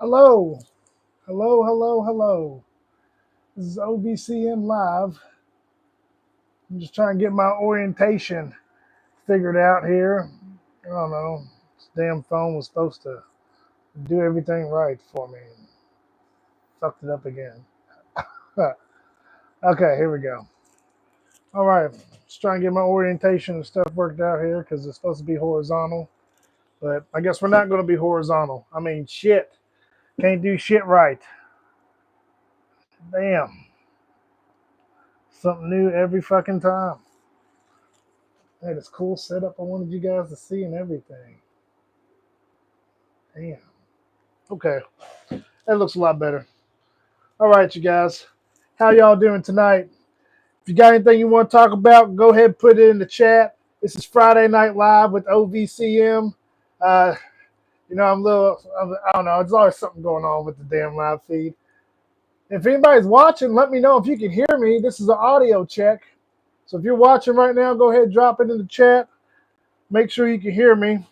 Hello, hello. This is OBCM Live. I'm just trying to get my orientation figured out here. I don't know. This damn phone was supposed to do everything right for me. Fucked it up again. Okay, here we go. All right, just trying to get my orientation and stuff worked out here because it's supposed to be horizontal. But I guess we're not going to be horizontal. I mean, shit. Can't do shit right. Damn. Something new every fucking time. Hey, this cool setup I wanted you guys to see and everything. Damn. Okay. That looks a lot better. All right, you guys. How y'all doing tonight? If you got anything you want to talk about, go ahead and put it in the chat. This is Friday Night Live with OVCM. Uh, I don't know. There's always something going on with the damn live feed. If anybody's watching, let me know if you can hear me. This is an audio check. So if you're watching right now, go ahead and drop it in the chat. Make sure you can hear me.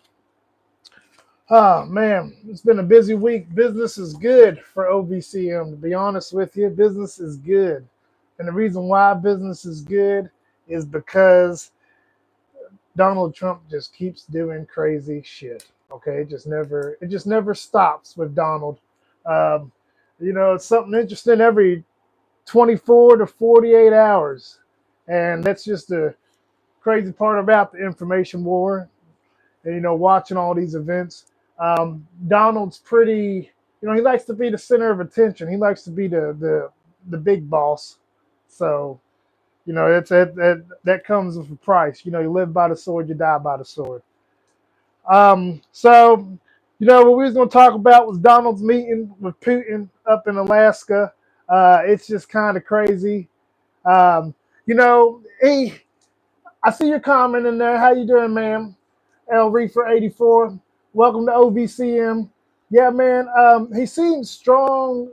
Oh, man, it's been a busy week. Business is good for OVCM, to be honest with you. Business is good. And the reason why business is good is because Donald Trump just keeps doing crazy shit. Okay, it just never stops with Donald. Um, it's something interesting every 24 to 48 hours. And that's just the crazy part about the information war and, watching all these events. Donald's pretty, he likes to be the center of attention. He likes to be the big boss. So, that comes with a price. You live by the sword, you die by the sword. What we was going to talk about was Donald's meeting with Putin up in Alaska. It's just kind of crazy. Um, hey, I see your comment in there. How you doing, ma'am? L Reefer 84. Welcome to OVCM. Yeah, man. He seems strong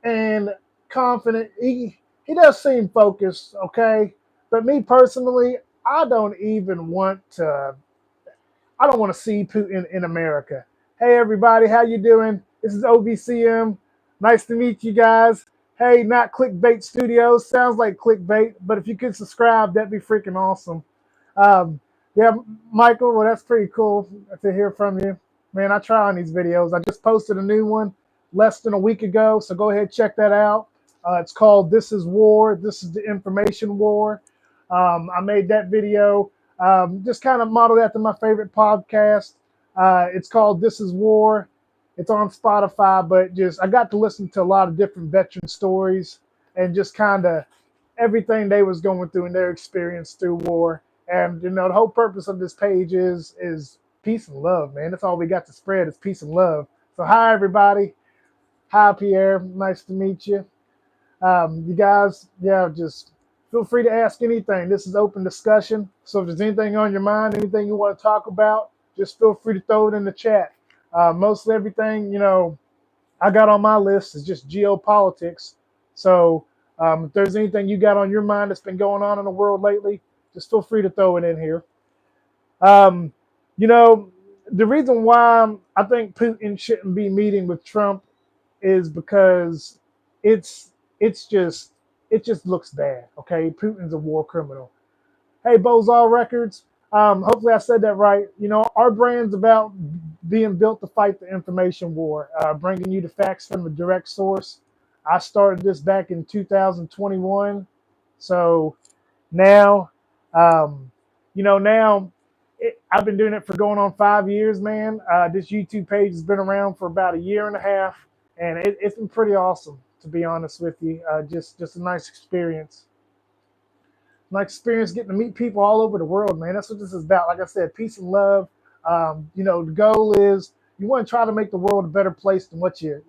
and confident. He does seem focused, okay? But me personally, I don't even want to. I don't want to see Putin in America. Hey, everybody, how you doing? This is OVCM. Nice to meet you guys. Hey, not Clickbait Studios. Sounds like clickbait, but if you could subscribe, that'd be freaking awesome. Um, yeah, Michael, well, that's pretty cool to hear from you. Man, I try on these videos. I just posted a new one less than a week ago, so go ahead, check that out. It's called This is War. This is the Information War. I made that video just kind of modeled after my favorite podcast. It's called This is War. It's on Spotify, but just I got to listen to a lot of different veteran stories and just kind of everything they was going through in their experience through war. And the whole purpose of this page is peace and love, man. That's all we got to spread is peace and love. So hi everybody. Hi Pierre. Nice to meet you. You guys, yeah, just feel free to ask anything. This is open discussion. So if there's anything on your mind, anything you want to talk about, just feel free to throw it in the chat. Mostly everything, I got on my list is just geopolitics. So if there's anything you got on your mind that's been going on in the world lately, just feel free to throw it in here. Um, the reason why I think Putin shouldn't be meeting with Trump is because it's it's just it just looks bad. Okay, Putin's a war criminal. Hey, Bozal Records. Hopefully I said that right. Our brand's about being built to fight the information war, bringing you the facts from a direct source. I started this back in 2021. So now, I've been doing it for going on 5 years, man. This YouTube page has been around for about a year and a half, and it's been pretty awesome, to be honest with you. Just a nice experience. My experience getting to meet people all over the world, man. That's what this is about. Like I said, peace and love. The goal is you want to try to make the world a better place than what you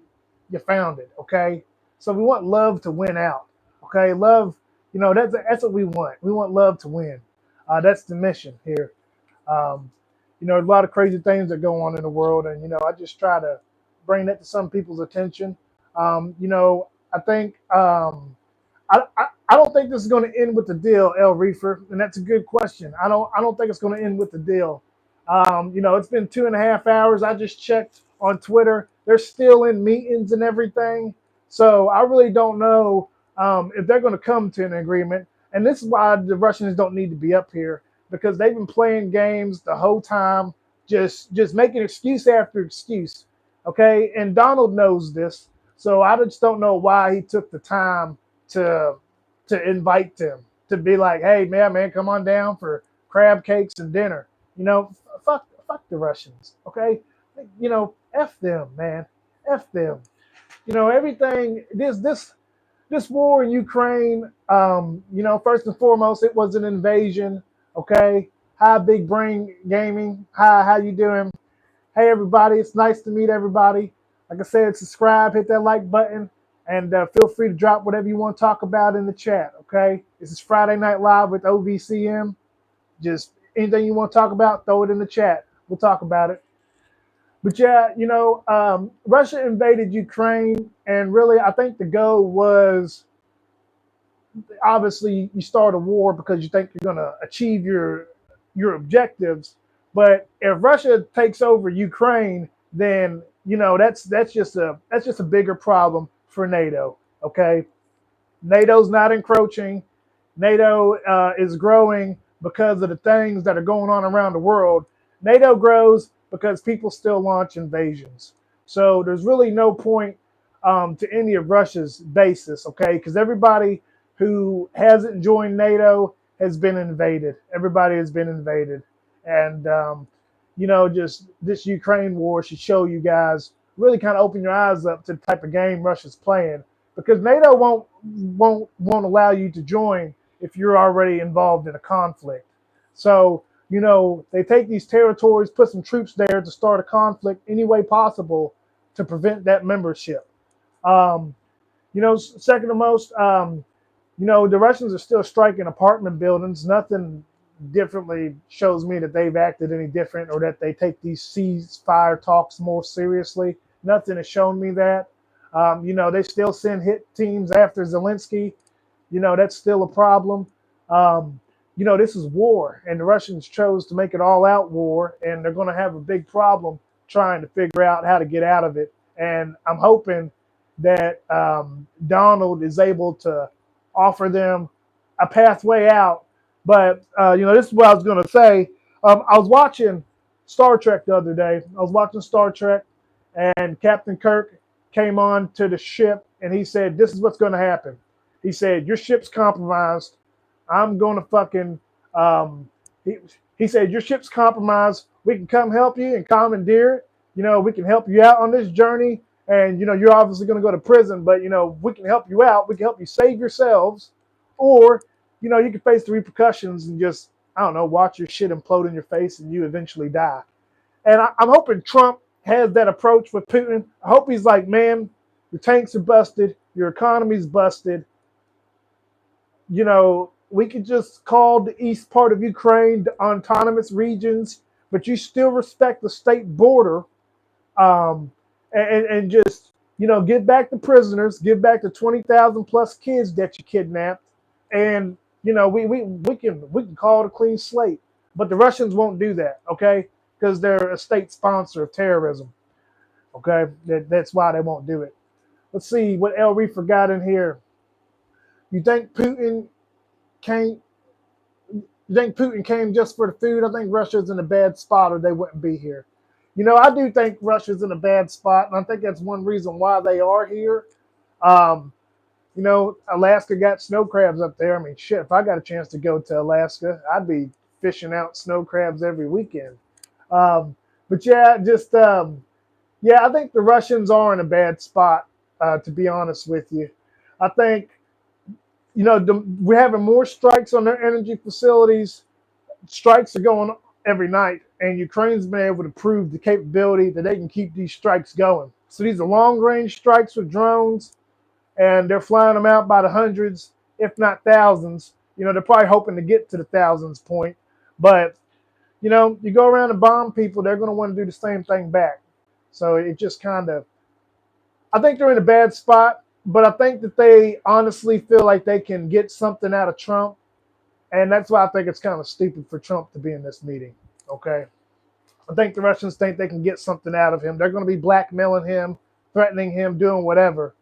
found it. Okay, so we want love to win out. Okay, love. That's what we want. We want love to win. That's the mission here. Um, a lot of crazy things that go on in the world, and I just try to bring that to some people's attention. I think. I don't think this is going to end with the deal, El Reefer, and that's a good question. I don't think it's going to end with the deal. It's been 2.5 hours. I just checked on Twitter. they're still in meetings and everything. So I really don't know if they're going to come to an agreement. And this is why the Russians don't need to be up here, because they've been playing games the whole time, just making excuse after excuse. Okay, and Donald knows this, so I just don't know why he took the time to invite them, to be like, hey man, come on down for crab cakes and dinner. Fuck the Russians. Okay, f them, man, f them. Everything this war in Ukraine, first and foremost, it was an invasion. Okay. Hi, Big Brain Gaming. Hi, how you doing? Hey, everybody. It's nice to meet everybody. Like I said, subscribe, hit that like button, and feel free to drop whatever you want to talk about in the chat. Okay. This is Friday Night Live with OVCM. Just anything you want to talk about, throw it in the chat. We'll talk about it. But yeah, Russia invaded Ukraine, and really, I think the goal was, obviously you start a war because you think you're going to achieve your objectives. But if Russia takes over Ukraine, then that's just a bigger problem for NATO. Okay, NATO's not encroaching. NATO is growing because of the things that are going on around the world. NATO grows because people still launch invasions. So there's really no point to any of Russia's bases, okay? Because everybody who hasn't joined NATO has been invaded. Everybody has been invaded. And, just this Ukraine war should show you guys, really kind of open your eyes up to the type of game Russia's playing. Because NATO won't allow you to join if you're already involved in a conflict. So, they take these territories, put some troops there to start a conflict any way possible to prevent that membership. Second to most, the Russians are still striking apartment buildings. Nothing differently shows me that they've acted any different or that they take these ceasefire talks more seriously. Nothing has shown me that. They still send hit teams after Zelensky. That's still a problem. This is war, and the Russians chose to make it all-out war, and they're going to have a big problem trying to figure out how to get out of it. And I'm hoping that Donald is able to offer them a pathway out. But, this is what I was going to say. I was watching Star Trek the other day. I was watching Star Trek, and Captain Kirk came on to the ship, and he said, this is what's going to happen. He said, your ship's compromised. I'm going to fucking, he said, your ship's compromised. We can come help you and commandeer it. We can help you out on this journey. And, you're obviously going to go to prison, but, we can help you out. We can help you save yourselves. Or, you can face the repercussions and just, I don't know, watch your shit implode in your face and you eventually die. And I'm hoping Trump has that approach with Putin. I hope he's like, man, your tanks are busted. Your economy's busted. We could just call the east part of Ukraine the autonomous regions, but you still respect the state border, and just, give back the prisoners, give back the 20,000 plus kids that you kidnapped, and we can call it a clean slate. But the Russians won't do that, okay? Because they're a state sponsor of terrorism, okay? That's why they won't do it. Let's see what El Reefer got in here. You think Putin came just for the food? I think Russia's in a bad spot or they wouldn't be here. I do think Russia's in a bad spot, and I think that's one reason why they are here. Alaska got snow crabs up there. I mean, shit, if I got a chance to go to Alaska, I'd be fishing out snow crabs every weekend. But yeah, I think the Russians are in a bad spot, to be honest with you. I think, we're having more strikes on their energy facilities. Strikes are going every night, and Ukraine's been able to prove the capability that they can keep these strikes going. So these are long-range strikes with drones, and they're flying them out by the hundreds, if not thousands. They're probably hoping to get to the thousands point. But, you go around and bomb people, they're going to want to do the same thing back. So it just kind of, I think they're in a bad spot. But I think that they honestly feel like they can get something out of Trump. And that's why I think it's kind of stupid for Trump to be in this meeting. Okay. I think the Russians think they can get something out of him. They're going to be blackmailing him, threatening him, doing whatever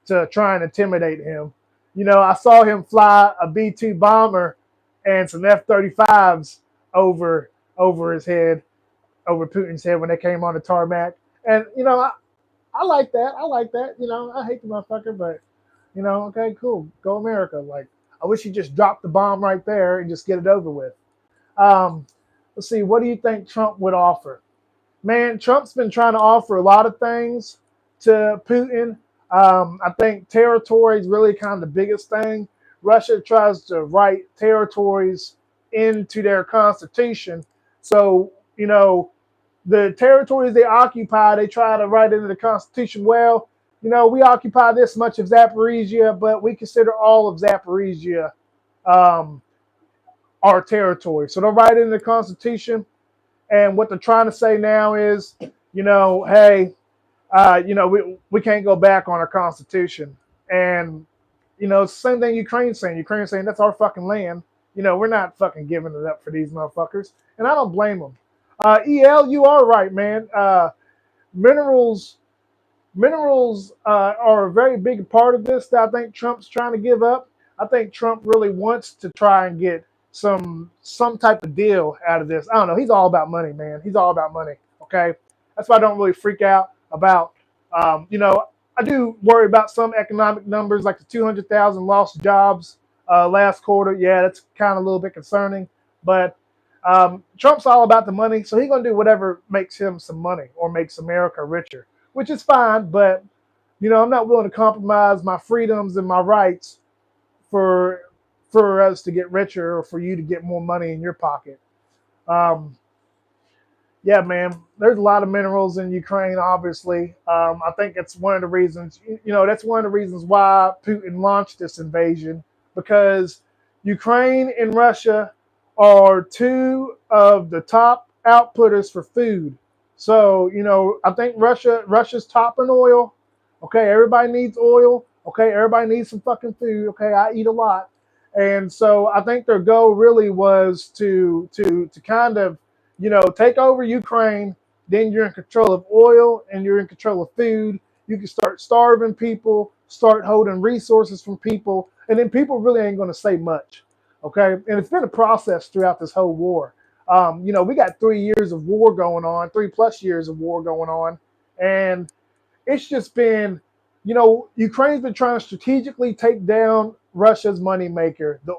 to try and intimidate him. You know, I saw him fly a B-2 bomber and some F-35s over his head, over Putin's head when they came on the tarmac. And, you know, I like that. I like that. You know, I hate the motherfucker, but, you know, okay, cool. Go America. Like, I wish he just dropped the bomb right there and just get it over with. Um, let's see. What do you think Trump would offer? Man, Trump's been trying to offer a lot of things to Putin. I think territory is really kind of the biggest thing. Russia tries to write territories into their constitution. So, you know, the territories they occupy, they try to write into the constitution. Well, you know, we occupy this much of Zaporizhia, but we consider all of Zaporizhia um, our territory. So they'll write into the constitution. And what they're trying to say now is, you know, hey, you know, we can't go back on our constitution. And, you know, same thing Ukraine's saying. Ukraine's saying that's our fucking land. You know, we're not fucking giving it up for these motherfuckers. And I don't blame them. EL, you are right, man. Minerals are a very big part of this that I think Trump's trying to give up. I think Trump really wants to try and get some type of deal out of this. I don't know. He's all about money, man. He's all about money. Okay, that's why I don't really freak out about. You know, I do worry about some economic numbers like the 200,000 lost jobs last quarter. Yeah, that's kind of a little bit concerning. But Trump's all about the money, so he's gonna do whatever makes him some money or makes America richer, which is fine. But you know, I'm not willing to compromise my freedoms and my rights for us to get richer or for you to get more money in your pocket. Um, yeah, man, there's a lot of minerals in Ukraine, obviously. I think that's one of the reasons, you know, that's one of the reasons why Putin launched this invasion, because Ukraine and Russia are two of the top outputters for food. So, you know, I think Russia's top in oil. Okay, everybody needs oil. Okay, everybody needs some fucking food. Okay, I eat a lot. And so I think their goal really was to kind of, you know, take over Ukraine. Then you're in control of oil and you're in control of food. You can start starving people, start holding resources from people, and then people really ain't going to say much. Okay, and it's been a process throughout this whole war. You know, we got 3 years of war going on, 3+ years of war going on, and it's just been, you know, Ukraine's been trying to strategically take down Russia's moneymaker, the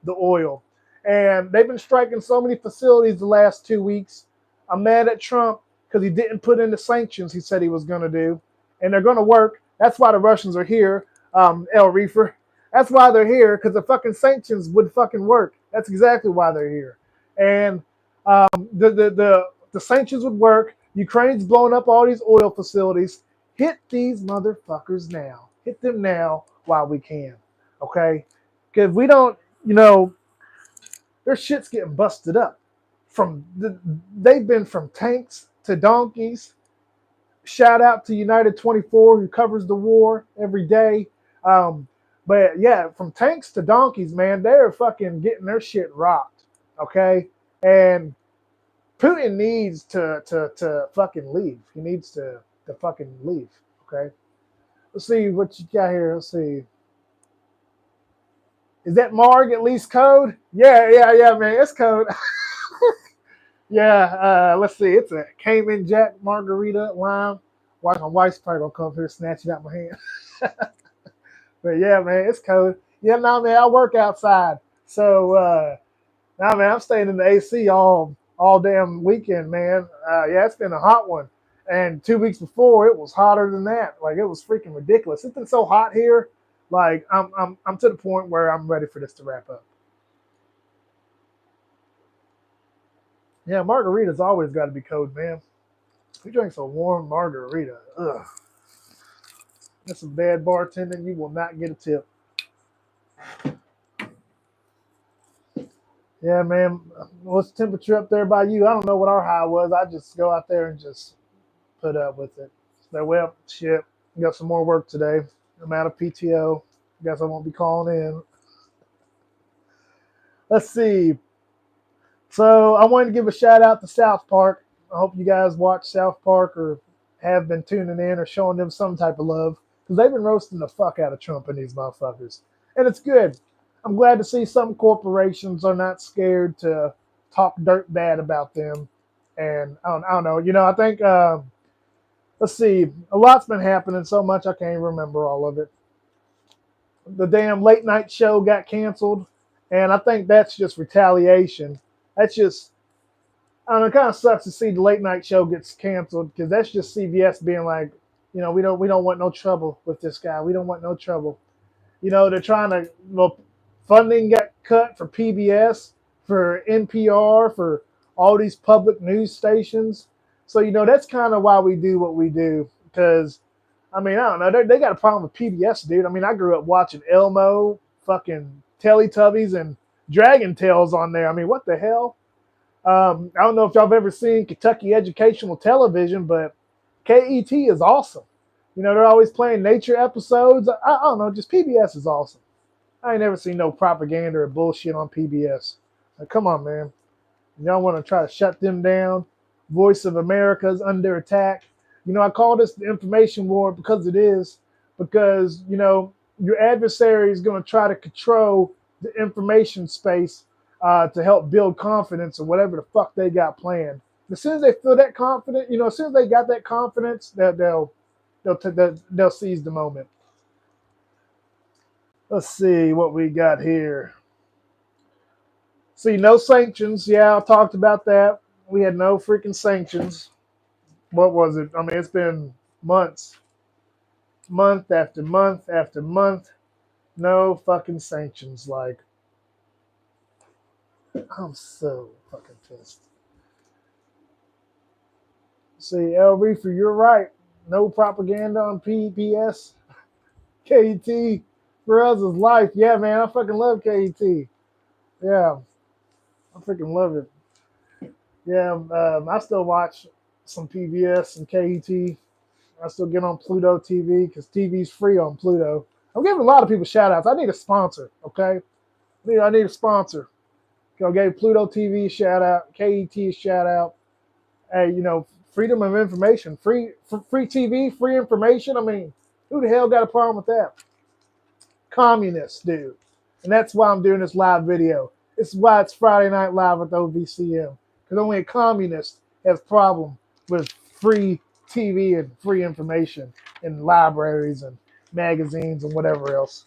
oil. And they've been striking so many facilities the last 2 weeks. I'm mad at Trump because he didn't put in the sanctions he said he was going to do. And they're going to work. That's why the Russians are here, El Reefer. That's why they're here, because the fucking sanctions would fucking work. That's exactly why they're here. And the sanctions would work. Ukraine's blowing up all these oil facilities. Hit these motherfuckers now. Hit them now while we can. Okay? Because we don't, you know, their shit's getting busted up. They've been from tanks to donkeys. Shout out to United 24 who covers the war every day. But yeah, from tanks to donkeys, man, they're fucking getting their shit rocked. Okay? And Putin needs to fucking leave. He needs to fucking leave. Okay? Let's see what you got here. Let's see. Is that Marg at least code? Yeah, man. It's code. Yeah, let's see. It's a Cayman Jack Margarita Lime. Watch, my wife's probably gonna come here snatch it out my hand. But yeah, man, it's code. Yeah, no, man, I work outside. So nah, man, I'm staying in the AC all damn weekend, man. Yeah, it's been a hot one. And 2 weeks before, it was hotter than that. Like, it was freaking ridiculous. It's been so hot here. Like, I'm to the point where I'm ready for this to wrap up. Yeah, margarita's always got to be cold, man. Who drinks a warm margarita? Ugh. That's some bad bartending. You will not get a tip. Yeah, man. What's the temperature up there by you? I don't know what our high was. I just go out there and just put up with it. So, well, shit. Got some more work today. I'm out of PTO. Guess I won't be calling in. Let's see. So I wanted to give a shout out to South Park. I hope you guys watch South Park or have been tuning in or showing them some type of love because they've been roasting the fuck out of Trump and these motherfuckers. And it's good. I'm glad to see some corporations are not scared to talk dirt bad about them. And I don't know. I think, let's see, a lot's been happening so much I can't even remember all of it. The damn late night show got canceled. And I think that's just retaliation. That's just, I don't know, it kind of sucks to see the late night show gets canceled because that's just CBS being like, we don't want no trouble with this guy. We don't want no trouble. They're trying to, funding got cut for PBS, for NPR, for all these public news stations. So, that's kind of why we do what we do. Because, I don't know, they got a problem with PBS, dude. I grew up watching Elmo, fucking Teletubbies, and Dragon Tales on there. What the hell? I don't know if y'all have ever seen Kentucky Educational Television, but KET is awesome. They're always playing nature episodes. I don't know, just PBS is awesome. I ain't never seen no propaganda or bullshit on PBS. Like, come on, man. Y'all want to try to shut them down? Voice of America's under attack. I call this the information war because it is. Because, your adversary is going to try to control the information space to help build confidence or whatever the fuck they got planned. As soon as they feel that confident, as soon as they got that confidence, that they'll seize the moment. Let's see what we got here. See, no sanctions. Yeah, I talked about that. We had no freaking sanctions. What was it? It's been months. Month after month after month. No fucking sanctions. Like, I'm so fucking pissed. See, El Reefer, you're right. No propaganda on PBS. KET for us is life. Yeah, man, I fucking love KET. Yeah, I freaking love it. Yeah, I still watch some PBS and KET. I still get on Pluto TV because TV's free on Pluto. I'm giving a lot of people shout outs. I need a sponsor, okay? I need a sponsor. I gave Pluto TV a shout out, KET a shout out. Hey, freedom of information, free TV, free information. Who the hell got a problem with that? Communists do. And that's why I'm doing this live video. This is why it's Friday Night Live with OVCM. Because only a communist has a problem with free TV and free information in libraries and magazines and whatever else.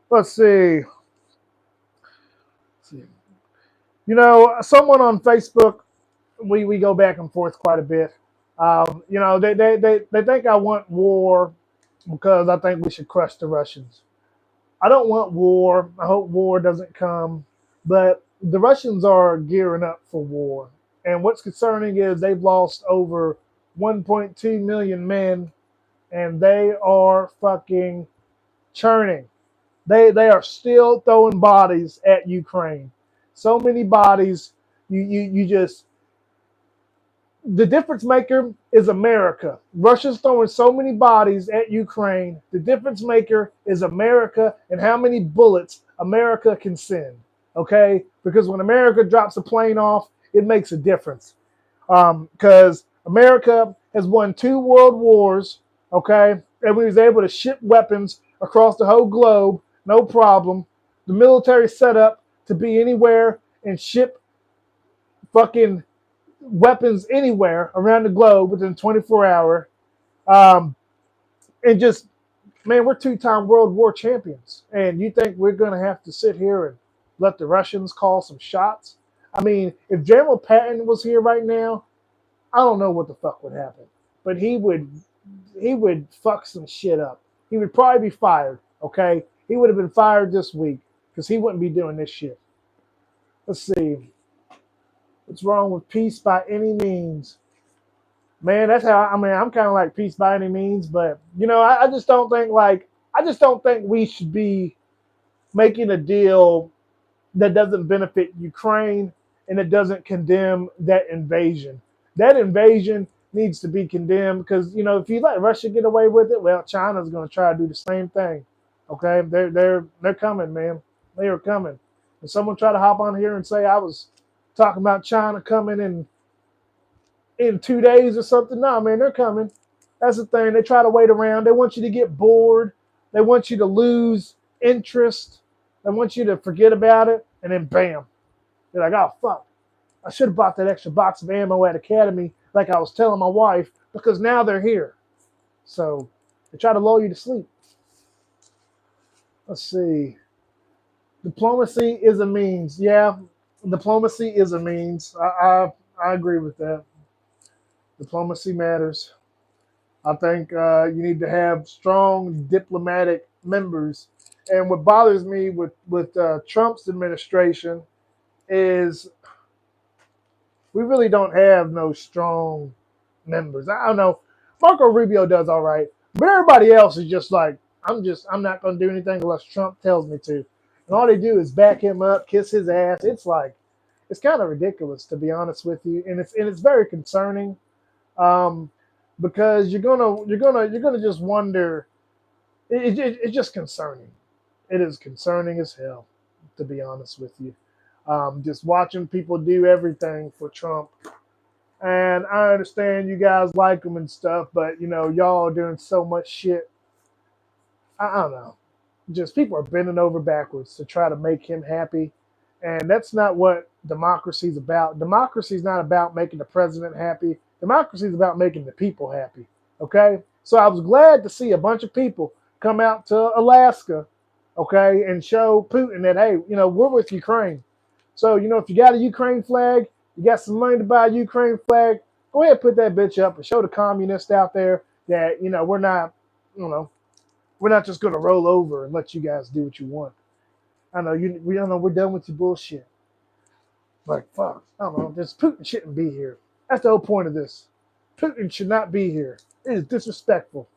Let's see. Someone on Facebook, we go back and forth quite a bit. They think I want war because I think we should crush the Russians. I don't want war. I hope war doesn't come. But the Russians are gearing up for war. And what's concerning is they've lost over 1.2 million men, and they are fucking churning. They are still throwing bodies at Ukraine. So many bodies. You just, the difference maker is America. Russia's throwing so many bodies at Ukraine. The difference maker is America and how many bullets America can send. Okay? Because when America drops a plane off, it makes a difference. Because America has won 2 world wars. Okay? And we was able to ship weapons across the whole globe. No problem. The military set up to be anywhere and ship fucking weapons anywhere around the globe within 24 hours. And just, man, we're 2-time World War champions. And you think we're going to have to sit here and let the Russians call some shots? If General Patton was here right now, I don't know what the fuck would happen. But he would fuck some shit up. He would probably be fired, okay? He would have been fired this week because he wouldn't be doing this shit. Let's see. What's wrong with peace by any means? Man, that's how, I'm kind of like peace by any means, but, I just don't think we should be making a deal that doesn't benefit Ukraine and it doesn't condemn that invasion. That invasion needs to be condemned because, if you let Russia get away with it, well, China's going to try to do the same thing. Okay, they're coming, man. They are coming. And someone try to hop on here and say I was talking about China coming and in 2 days or something. Nah, man, they're coming. That's the thing. They try to wait around. They want you to get bored. They want you to lose interest. They want you to forget about it. And then bam. You're like, oh, fuck. I should have bought that extra box of ammo at Academy like I was telling my wife because now they're here. So they try to lull you to sleep. Let's see. Diplomacy is a means. Yeah, diplomacy is a means. I agree with that. Diplomacy matters. I think you need to have strong diplomatic members. And what bothers me with Trump's administration is we really don't have no strong members. I don't know. Marco Rubio does all right, but everybody else is just like, I'm not going to do anything unless Trump tells me to. And all they do is back him up, kiss his ass. It's like, it's kind of ridiculous, to be honest with you, and it's very concerning, because you're gonna just wonder. It's just concerning. It is concerning as hell, to be honest with you. Just watching people do everything for Trump. And I understand you guys like him and stuff, but y'all are doing so much shit. I don't know. Just people are bending over backwards to try to make him happy. And that's not what democracy is about. Democracy is not about making the president happy. Democracy is about making the people happy. Okay? So I was glad to see a bunch of people come out to Alaska, okay, and show Putin that, hey, we're with Ukraine. So, if you got a Ukraine flag, you got some money to buy a Ukraine flag, go ahead and put that bitch up and show the communists out there that, we're not just going to roll over and let you guys do what you want. I know we don't know we're done with your bullshit. Like, fuck, I don't know. This Putin shouldn't be here. That's the whole point of this. Putin should not be here. It is disrespectful.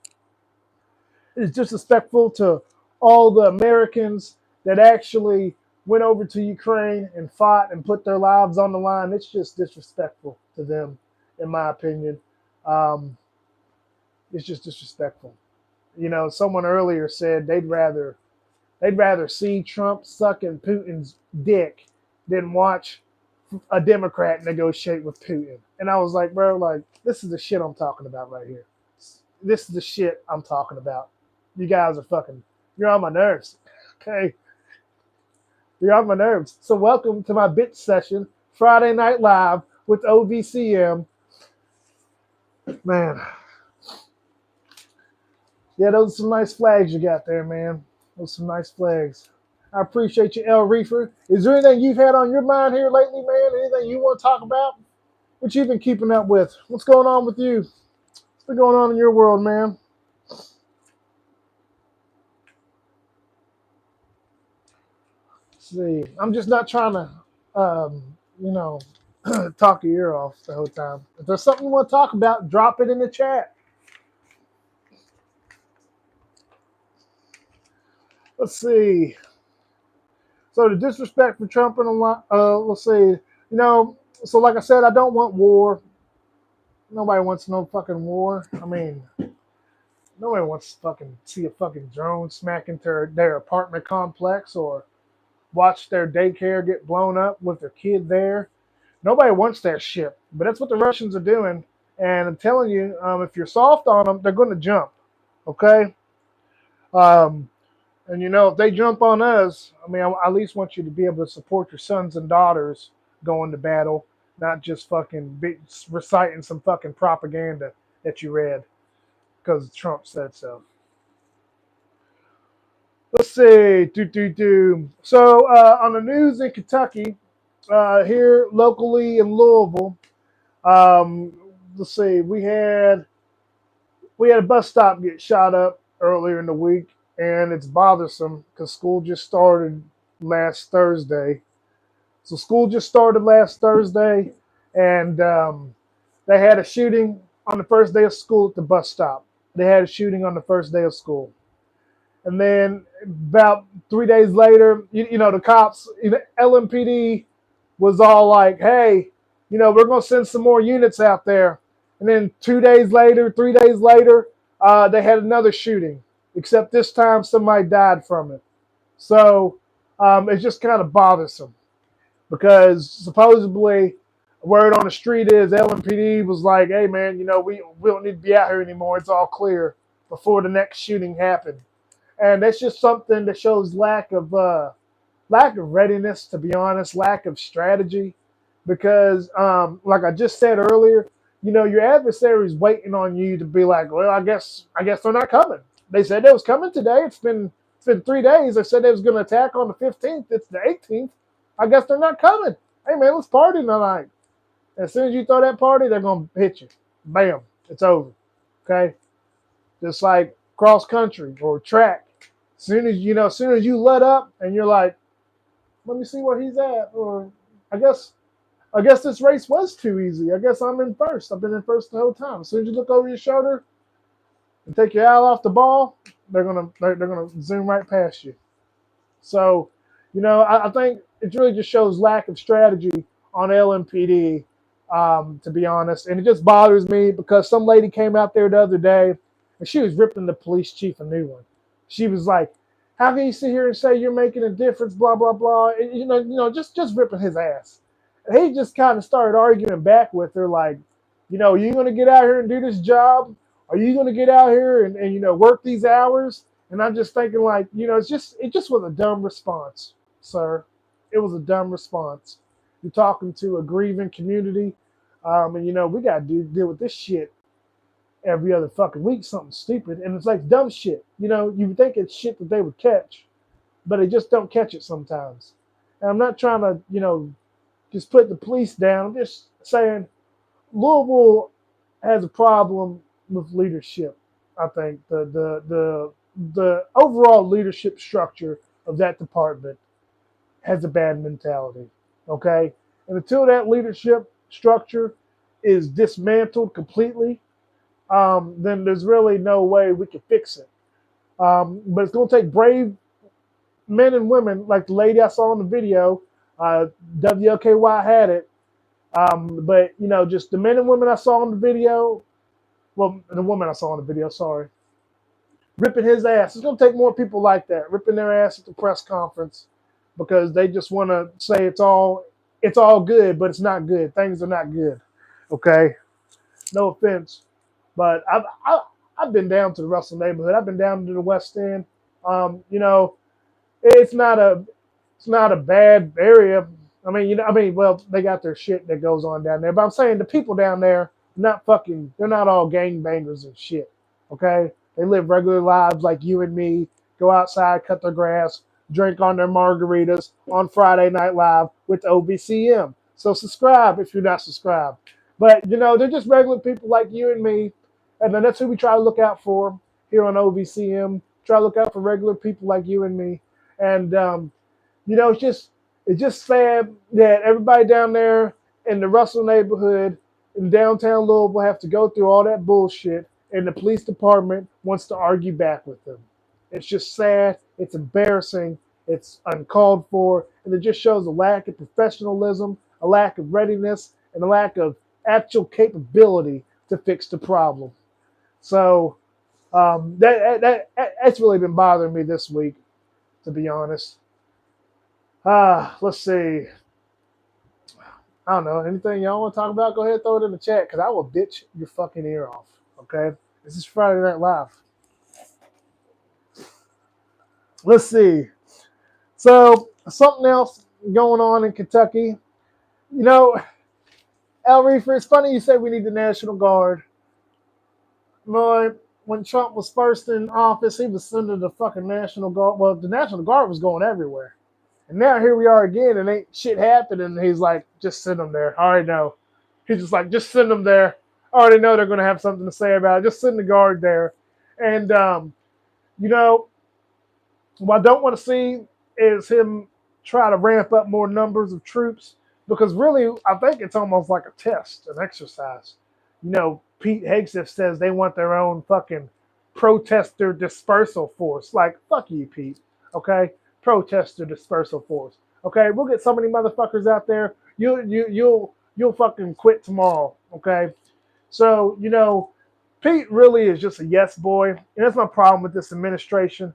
It is disrespectful to all the Americans that actually went over to Ukraine and fought and put their lives on the line. It's just disrespectful to them, in my opinion. It's just disrespectful. Someone earlier said they'd rather see Trump sucking Putin's dick than watch a Democrat negotiate with Putin. And I was like, bro, like, this is the shit I'm talking about right here. This is the shit I'm talking about. You guys are you're on my nerves. Okay? You're on my nerves. So welcome to my bitch session, Friday Night Live with OVCM. Man. Yeah, those are some nice flags you got there, man. Those are some nice flags. I appreciate you, El Reefer. Is there anything you've had on your mind here lately, man? Anything you want to talk about? What you been keeping up with? What's going on with you? What's been going on in your world, man? Let's see. I'm just not trying to, talk your ear off the whole time. If there's something you want to talk about, drop it in the chat. Let's see. So the disrespect for Trump and a lot. Let's see. So like I said, I don't want war. Nobody wants no fucking war. I mean, nobody wants to fucking see a fucking drone smack into their apartment complex or watch their daycare get blown up with their kid there. Nobody wants that shit. But that's what the Russians are doing. And I'm telling you, if you're soft on them, they're going to jump. Okay? And if they jump on us, I mean, I at least want you to be able to support your sons and daughters going to battle, not just fucking reciting some fucking propaganda that you read because Trump said so. Let's see. So on the news in Kentucky, here locally in Louisville, let's see. We had a bus stop get shot up earlier in the week, and it's bothersome because school just started last Thursday. So school just started last Thursday, and they had a shooting on the first day of school at the bus stop. They had a shooting on the first day of school. And then about 3 days later, the cops, LMPD was all like, hey, we're going to send some more units out there. And then 3 days later, they had another shooting, except this time somebody died from it. So it's just kind of bothersome because supposedly Word on the street is LMPD was like, hey man, we don't need to be out here anymore. It's all clear before the next shooting happened. And that's just something that shows lack of readiness, to be honest, lack of strategy. Because like I just said earlier, your adversary is waiting on you to be like, well, I guess they're not coming. They said they was coming today. It's been 3 days. They said they was going to attack on the 15th. It's the 18th. I guess they're not coming. Hey man, let's party tonight. As soon as you throw that party, they're going to hit you. Bam, it's over. Okay? Just like cross country or track. As soon as you let up and you're like, let me see where he's at, or I guess this race was too easy. I guess I'm in first. I've been in first the whole time. As soon as you look over your shoulder and take your eye off the ball, they're gonna zoom right past you. So, I think it really just shows lack of strategy on LMPD, to be honest. And it just bothers me because some lady came out there the other day and she was ripping the police chief a new one. She was like, how can you sit here and say you're making a difference, blah, blah, blah, and, just ripping his ass. And he just kind of started arguing back with her like, are you going to get out here and do this job? Are you going to get out here and work these hours? And I'm just thinking like, it just was a dumb response, sir. It was a dumb response. You're talking to a grieving community, and we got to deal with this shit every other fucking week, something stupid. And it's like dumb shit. You would think it's shit that they would catch, but they just don't catch it sometimes. And I'm not trying to, just put the police down. I'm just saying Louisville has a problem with leadership. I think the overall leadership structure of that department has a bad mentality. Okay? And until that leadership structure is dismantled completely, then there's really no way we can fix it. But it's going to take brave men and women, like the lady I saw in the video. WLKY had it. But, just the men and women I saw in the video, well, the woman I saw in the video, sorry, ripping his ass. It's going to take more people like that, ripping their ass at the press conference because they just want to say it's all good, but it's not good. Things are not good. Okay? No offense. But I've been down to the Russell neighborhood. I've been down to the West End. It's not a bad area. Well, they got their shit that goes on down there. But I'm saying the people down there, they're not all gangbangers and shit. Okay? They live regular lives like you and me, go outside, cut their grass, drink on their margaritas on Friday Night Live with OBCM. So subscribe if you're not subscribed. But, they're just regular people like you and me. And then that's who we try to look out for here on OVCM. Try to look out for regular people like you and me. And, it's just sad that everybody down there in the Russell neighborhood in downtown Louisville have to go through all that bullshit, and the police department wants to argue back with them. It's just sad. It's embarrassing. It's uncalled for. And it just shows a lack of professionalism, a lack of readiness, and a lack of actual capability to fix the problem. So that's really been bothering me this week, to be honest. Let's see. I don't know. Anything y'all want to talk about? Go ahead, throw it in the chat, because I will bitch your fucking ear off. Okay? This is Friday Night Live. Let's see. So, something else going on in Kentucky. El Reefer, it's funny you say we need the National Guard. Boy, when Trump was first in office, he was sending the fucking National Guard. Well, the National Guard was going everywhere. And now here we are again, and ain't shit happening. And he's like, just send them there. I already know. He's just like, just send them there. I already know they're going to have something to say about it. Just send the Guard there. And, what I don't want to see is him try to ramp up more numbers of troops. Because really, I think it's almost like a test, an exercise. Pete Hegseth says they want their own fucking protester dispersal force. Like, fuck you, Pete. Okay? Protester dispersal force. Okay? We'll get so many motherfuckers out there. You'll fucking quit tomorrow. Okay? So, Pete really is just a yes boy. And that's my problem with this administration.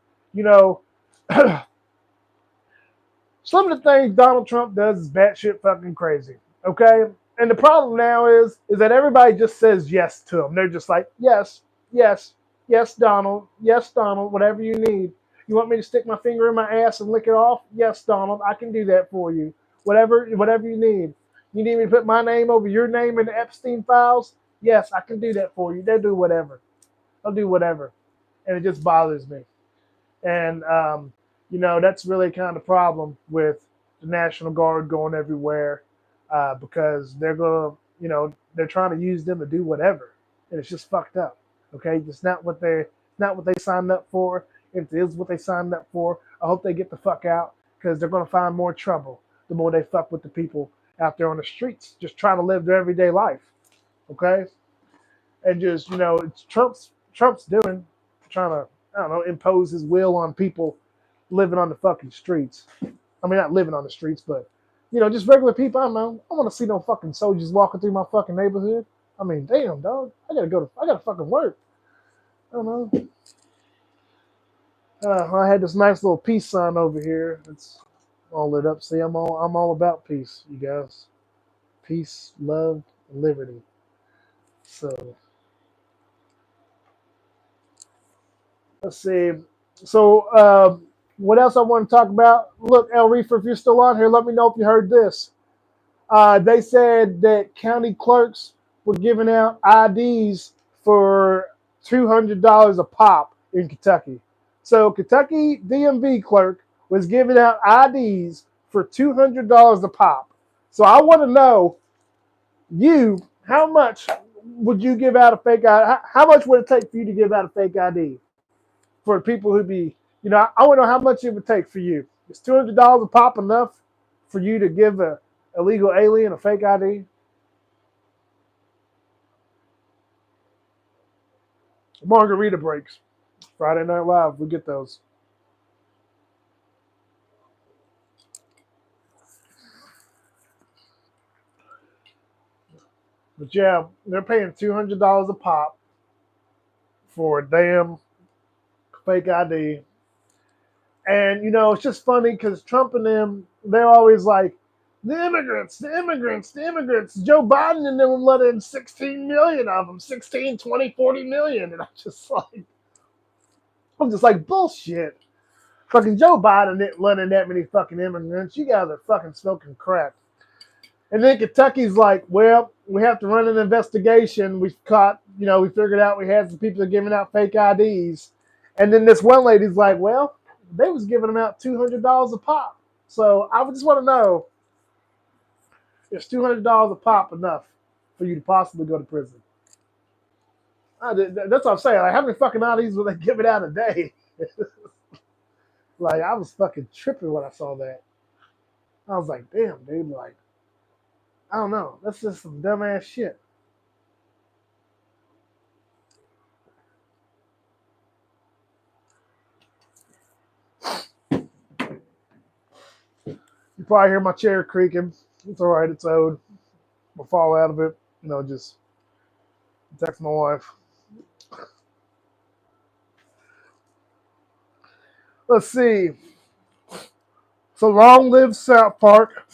Some of the things Donald Trump does is batshit fucking crazy. Okay? And the problem now is that everybody just says yes to them. They're just like, yes, yes, yes, Donald, whatever you need. You want me to stick my finger in my ass and lick it off? Yes, Donald, I can do that for you. Whatever you need. You need me to put my name over your name in the Epstein files? Yes, I can do that for you. They'll do whatever. They'll do whatever. And it just bothers me. And, that's really kind of the problem with the National Guard going everywhere because they're going to, they're trying to use them to do whatever. And it's just fucked up. Okay. It's not what they signed up for. If it is what they signed up for, I hope they get the fuck out because they're going to find more trouble the more they fuck with the people out there on the streets, just trying to live their everyday life. Okay. And just, it's Trump's doing, trying to, I don't know, impose his will on people living on the fucking streets. I mean, not living on the streets, but, just regular people. I don't know. I want to see no fucking soldiers walking through my fucking neighborhood. I mean, damn, dog. I gotta fucking work. I don't know. I had this nice little peace sign over here. It's all lit up. See, I'm all about peace, you guys. Peace, love, and liberty. So, let's see. So, what else I want to talk about? Look, El Reefer, if you're still on here, let me know if you heard this. They said that county clerks were giving out IDs for $200 a pop in Kentucky. So, Kentucky DMV clerk was giving out IDs for $200 a pop. So, I want to know, how much would you give out a fake ID? How much would it take for you to give out a fake ID? For people who be, I want to know how much it would take for you. Is $200 a pop enough for you to give a illegal alien a fake ID? Margarita breaks. Friday Night Live, we get those. But yeah, they're paying $200 a pop for a damn fake ID. And, it's just funny because Trump and them, they're always like, the immigrants. Joe Biden and them let in 16 million of them, 16, 20, 40 million. And I'm just like, bullshit. Fucking Joe Biden didn't let in that many fucking immigrants. You guys are fucking smoking crack. And then Kentucky's like, well, we have to run an investigation. We figured out we had some people that are giving out fake IDs. And then this one lady's like, well, they was giving them out $200 a pop. So I just want to know, is $200 a pop enough for you to possibly go to prison? That's what I'm saying. Like, how many fucking IDs were they giving out a day? Like, I was fucking tripping when I saw that. I was like, damn, dude. Like, I don't know. That's just some dumbass shit. You probably hear my chair creaking. It's all right. It's old. I'll fall out of it. Just text my wife. Let's see. So long live South Park.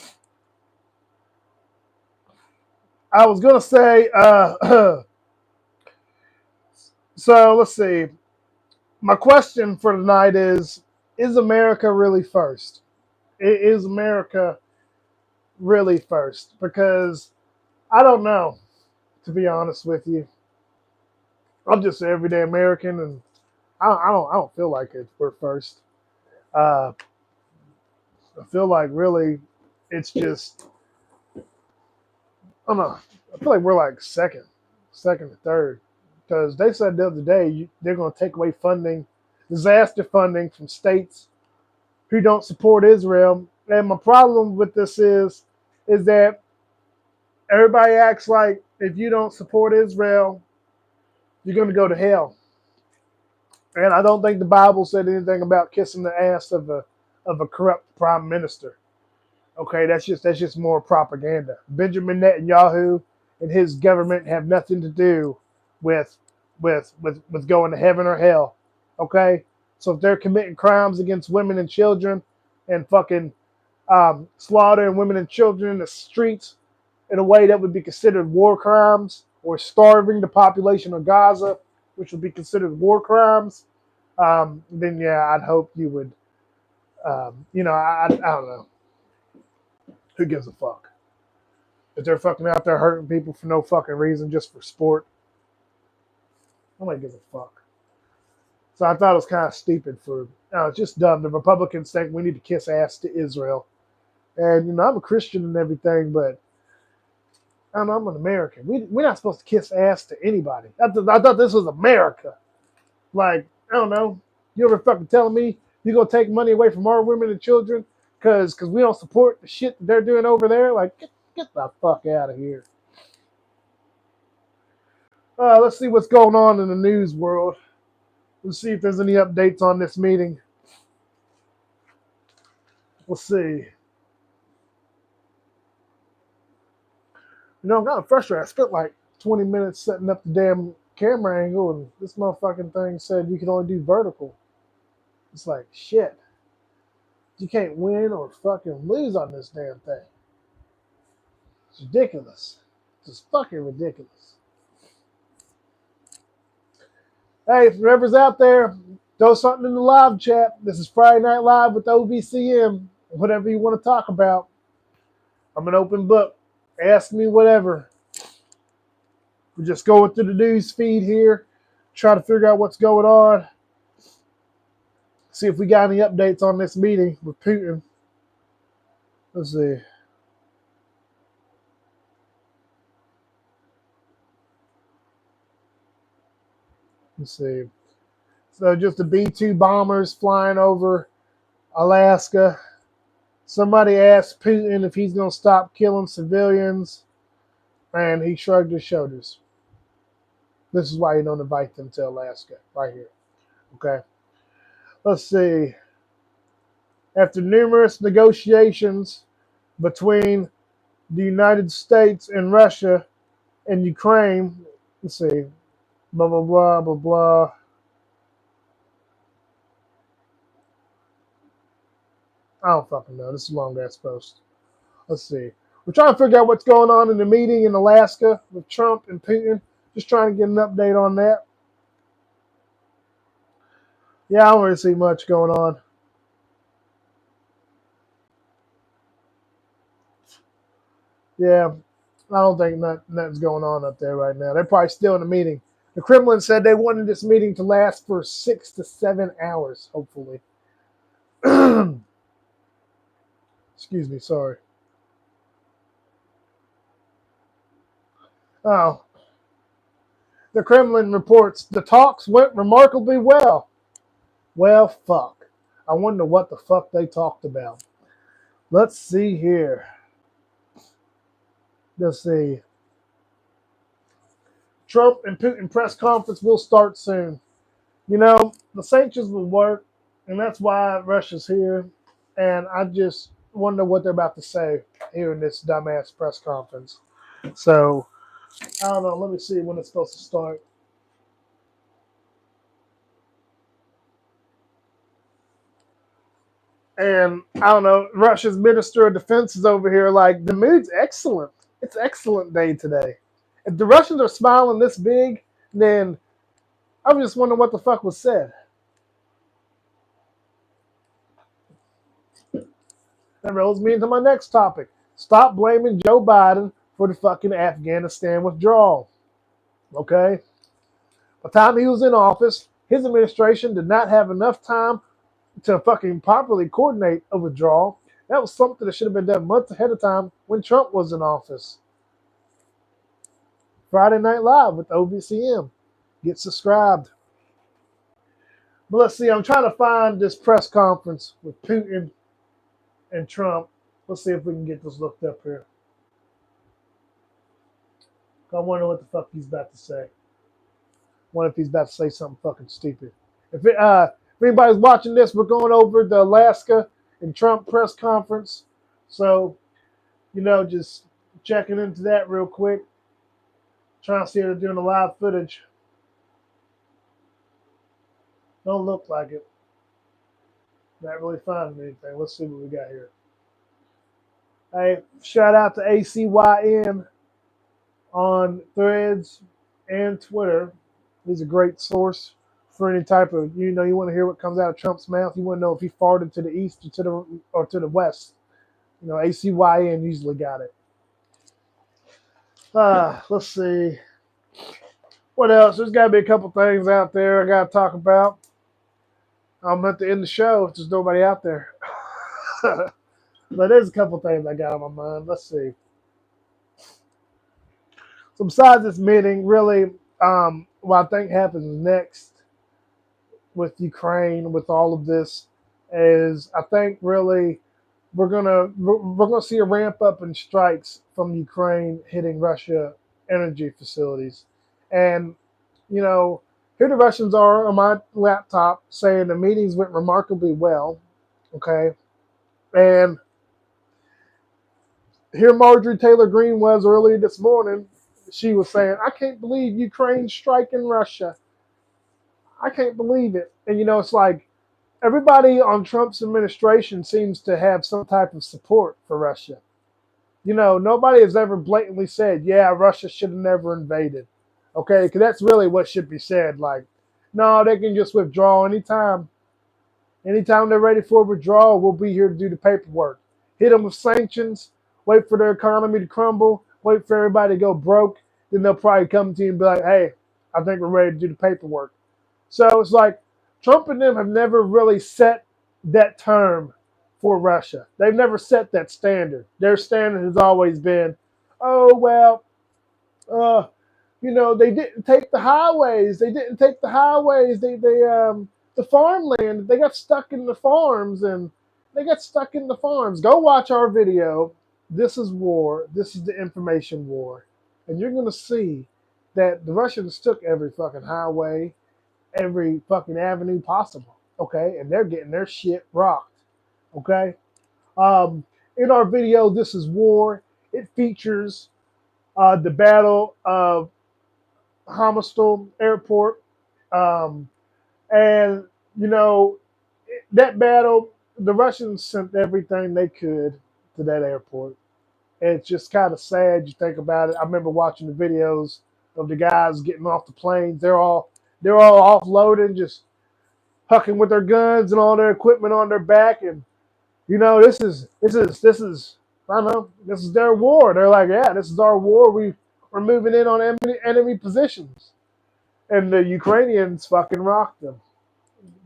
I was going to say, so let's see. My question for tonight is America really first? Is America really first? Because I don't know, to be honest with you. I'm just an everyday American, and I don't feel like we're first. I feel like really it's just, I don't know. I feel like we're like second or third, because they said the other day they're going to take away disaster funding from states who don't support Israel. And my problem with this is that everybody acts like if you don't support Israel, you're going to go to hell. And I don't think the Bible said anything about kissing the ass of a corrupt prime minister. Okay, that's just more propaganda. Benjamin Netanyahu and his government have nothing to do with going to heaven or hell. Okay, so if they're committing crimes against women and children and fucking slaughtering women and children in the streets in a way that would be considered war crimes, or starving the population of Gaza, which would be considered war crimes, then yeah, I'd hope you would, I don't know. Who gives a fuck? If they're fucking out there hurting people for no fucking reason, just for sport, nobody gives a fuck. So I thought it was kind of stupid it's just dumb. The Republicans think we need to kiss ass to Israel. And, I'm a Christian and everything, but I don't know, I'm an American. We're not supposed to kiss ass to anybody. I thought this was America. Like, I don't know. You ever fucking telling me you're going to take money away from our women and children because we don't support the shit that they're doing over there? Like, get the fuck out of here. Let's see what's going on in the news world. Let's see if there's any updates on this meeting. We'll see. I'm kind of frustrated. I spent like 20 minutes setting up the damn camera angle, and this motherfucking thing said you can only do vertical. It's like, shit. You can't win or fucking lose on this damn thing. It's ridiculous. It's just fucking ridiculous. Hey, if whoever's out there, throw something in the live chat. This is Friday Night Live with OVCM. Whatever you want to talk about. I'm an open book. Ask me whatever. We're just going through the news feed here, try to figure out what's going on. See if we got any updates on this meeting with Putin. Let's see. Let's see. So just the B-2 bombers flying over Alaska. Somebody asked Putin if he's going to stop killing civilians, and he shrugged his shoulders. This is why you don't invite them to Alaska, right here. Okay. Let's see. After numerous negotiations between the United States and Russia and Ukraine, let's see, blah, blah, blah, blah, blah. I don't fucking know. This is a long ass post. Let's see. We're trying to figure out what's going on in the meeting in Alaska with Trump and Putin. Just trying to get an update on that. Yeah, I don't really see much going on. Yeah, I don't think nothing's going on up there right now. They're probably still in the meeting. The Kremlin said they wanted this meeting to last for 6 to 7 hours, hopefully. Excuse me, sorry. Oh. The Kremlin reports the talks went remarkably well. Well, fuck. I wonder what the fuck they talked about. Let's see here. Let's see. Trump and Putin press conference will start soon. The sanctions will work, and that's why Russia's here. And I just wonder what they're about to say here in this dumbass press conference. So, I don't know. Let me see when it's supposed to start. And I don't know, Russia's Minister of Defense is over here like, the mood's excellent. It's excellent day today. If the Russians are smiling this big, then I'm just wondering what the fuck was said. That rolls me into my next topic. Stop blaming Joe Biden for the fucking Afghanistan withdrawal. Okay? By the time he was in office, his administration did not have enough time to fucking properly coordinate a withdrawal. That was something that should have been done months ahead of time when Trump was in office. Friday Night Live with OVCM. Get subscribed. But let's see, I'm trying to find this press conference with Putin and Trump. Let's see if we can get this looked up here. I wonder what the fuck he's about to say. I wonder if he's about to say something fucking stupid. If anybody's watching this, we're going over the Alaska and Trump press conference. So, just checking into that real quick. Trying to see if they're doing the live footage. Don't look like it. Not really finding anything. Let's see what we got here. Hey, shout out to ACYN on Threads and Twitter. He's a great source for any type of, you want to hear what comes out of Trump's mouth. You want to know if he farted to the east or to the west. ACYN usually got it. Let's see. What else? There's got to be a couple things out there I got to talk about. I'm at the end of the show if there's nobody out there. But there's a couple things I got on my mind. Let's see. So besides this meeting, really, what I think happens next with Ukraine, with all of this, is I think really we're gonna see a ramp up in strikes from Ukraine hitting Russia energy facilities, and here the Russians are on my laptop saying the meetings went remarkably well. Okay, and here Marjorie Taylor Greene was earlier this morning. She was saying, "I can't believe Ukraine's striking Russia. I can't believe it." And it's like everybody on Trump's administration seems to have some type of support for Russia. Nobody has ever blatantly said, "Yeah, Russia should have never invaded." Okay, because that's really what should be said. Like, no, they can just withdraw anytime. Anytime they're ready for a withdrawal, we'll be here to do the paperwork. Hit them with sanctions, wait for their economy to crumble, wait for everybody to go broke, then they'll probably come to you and be like, "Hey, I think we're ready to do the paperwork." So it's like Trump and them have never really set that term for Russia. They've never set that standard. Their standard has always been, "Oh, well, they didn't take the highways. They didn't take the highways. The farmland. They got stuck in the farms, and they got stuck in the farms." Go watch our video. This is war. This is the information war, and you're gonna see that the Russians took every fucking highway, every fucking avenue possible. Okay, and they're getting their shit rocked. Okay. In our video, This is War, it features the Battle of Homostel Airport. Um, and, that battle, the Russians sent everything they could to that airport. And it's just kind of sad. You think about it. I remember watching the videos of the guys getting off the planes. They're all offloading, just hucking with their guns and all their equipment on their back. And this is I don't know, this is their war. They're like, "Yeah, this is our war. We're moving in on enemy positions." And the Ukrainians fucking rocked them.